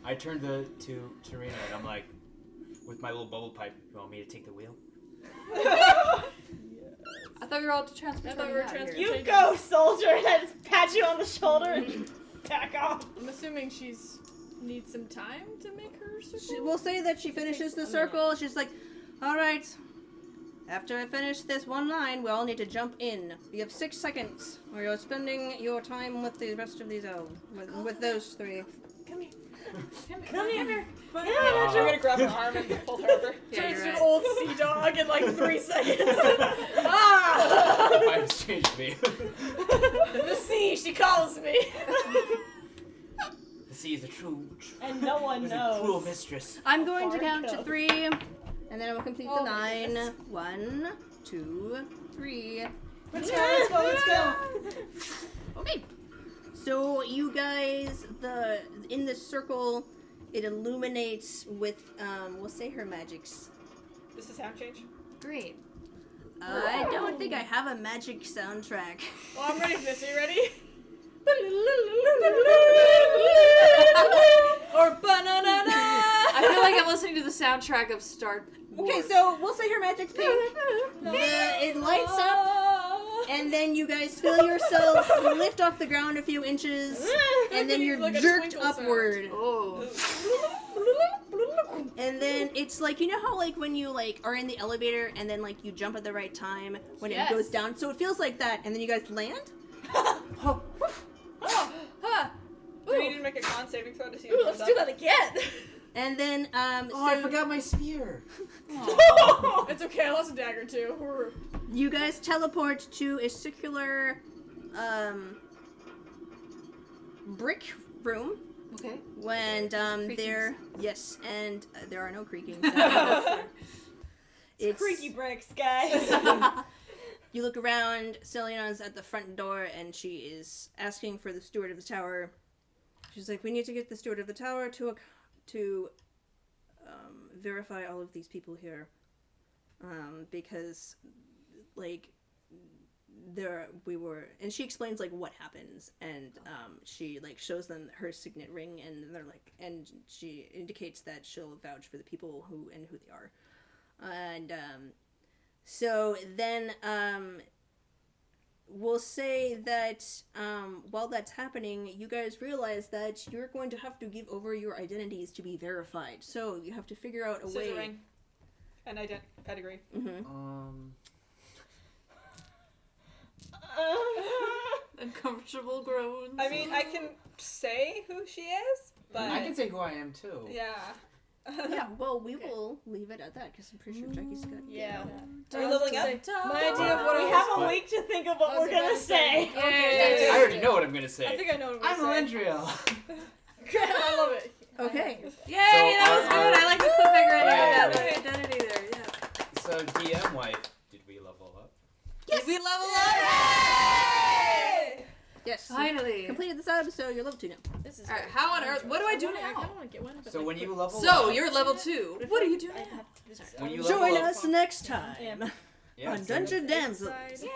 I turned to Tarina and I'm like, with my little bubble pipe, you want me to take the wheel? I thought we were all transporting. I thought we were transporting. You go, soldier, and I just pat you on the shoulder and back off. I'm assuming she's needs some time to make her circle. We'll say that she finishes the circle. She's like, all right, After I finish this one line, we all need to jump in. You have 6 seconds, or you're spending your time with the rest of these elves. With those 3. Come here. Come here. I'm gonna grab her arm and pull her over. Yeah, Turns you're to an right. old sea dog in like 3 seconds. Vibes changed me. The sea, she calls me. The sea is a true, And no one is a knows. cruel mistress. I'm going to Far count to go. 3, and then I will complete the 9. 1, 2, 3. Let's go, let's go. Okay. So you guys, in the circle, it illuminates with, we'll say her magics. This is sound change. Great. I don't think I have a magic soundtrack. Well, I'm ready for this. Are you ready? Or banana. I feel like I'm listening to the soundtrack of Star Wars. Okay, so we'll say her magic's pink. It lights up, and then you guys feel yourselves lift off the ground a few inches, and then you're Like a jerked twinkle sound. upward. Oh. And then it's like, you know how like when you like are in the elevator and then like you jump at the right time when Yes. it goes down? So it feels like that, and then you guys land? Huh. Do we need to make a con saving throw to see Ooh, if let's it do comes that again. And then Oh, I forgot my spear. It's okay. I lost a dagger too. you guys teleport to a circular brick room. Okay. When Creakings. there, yes, and there are no creaking. It's creaky bricks, guys. You look around. Seliana's at the front door, and she is asking for the steward of the tower. She's like, "We need to get the steward of the tower to verify all of these people here, because like." And she explains like what happens, and she like shows them her signet ring, and they're like, and she indicates that she'll vouch for the people who they are, and so then we'll say that while that's happening, you guys realize that you're going to have to give over your identities to be verified. So you have to figure out a way. Scissoring. And pedigree. Mm-hmm. Uncomfortable groans. I mean, I can say who she is, but I can say who I am too. yeah. Yeah, well, we will leave it at that because I'm pretty sure Jackie's got. Yeah. Do Are you leveling up? My idea of what We I have was. a week to think of what I was we're gonna about to say. say. Okay. I already know what I'm gonna say. I think I know what I'm I'm gonna say. Elendriel. I love it. Okay. Yay, that was good. I like the cliffhanger Yeah. idea. The identity there, yeah. So DM wife, did we level up? Yes. Did we level up? Yes. Finally. Completed this episode. You're level 2 now. This is Alright, very how on fun. earth? What do I do I now? kinda wanna get one, but So like, when you level So up, you're level 2. What do you do now? when you level Join up, us next time yeah, on so- Dungeon Damsels. Inside. Yay!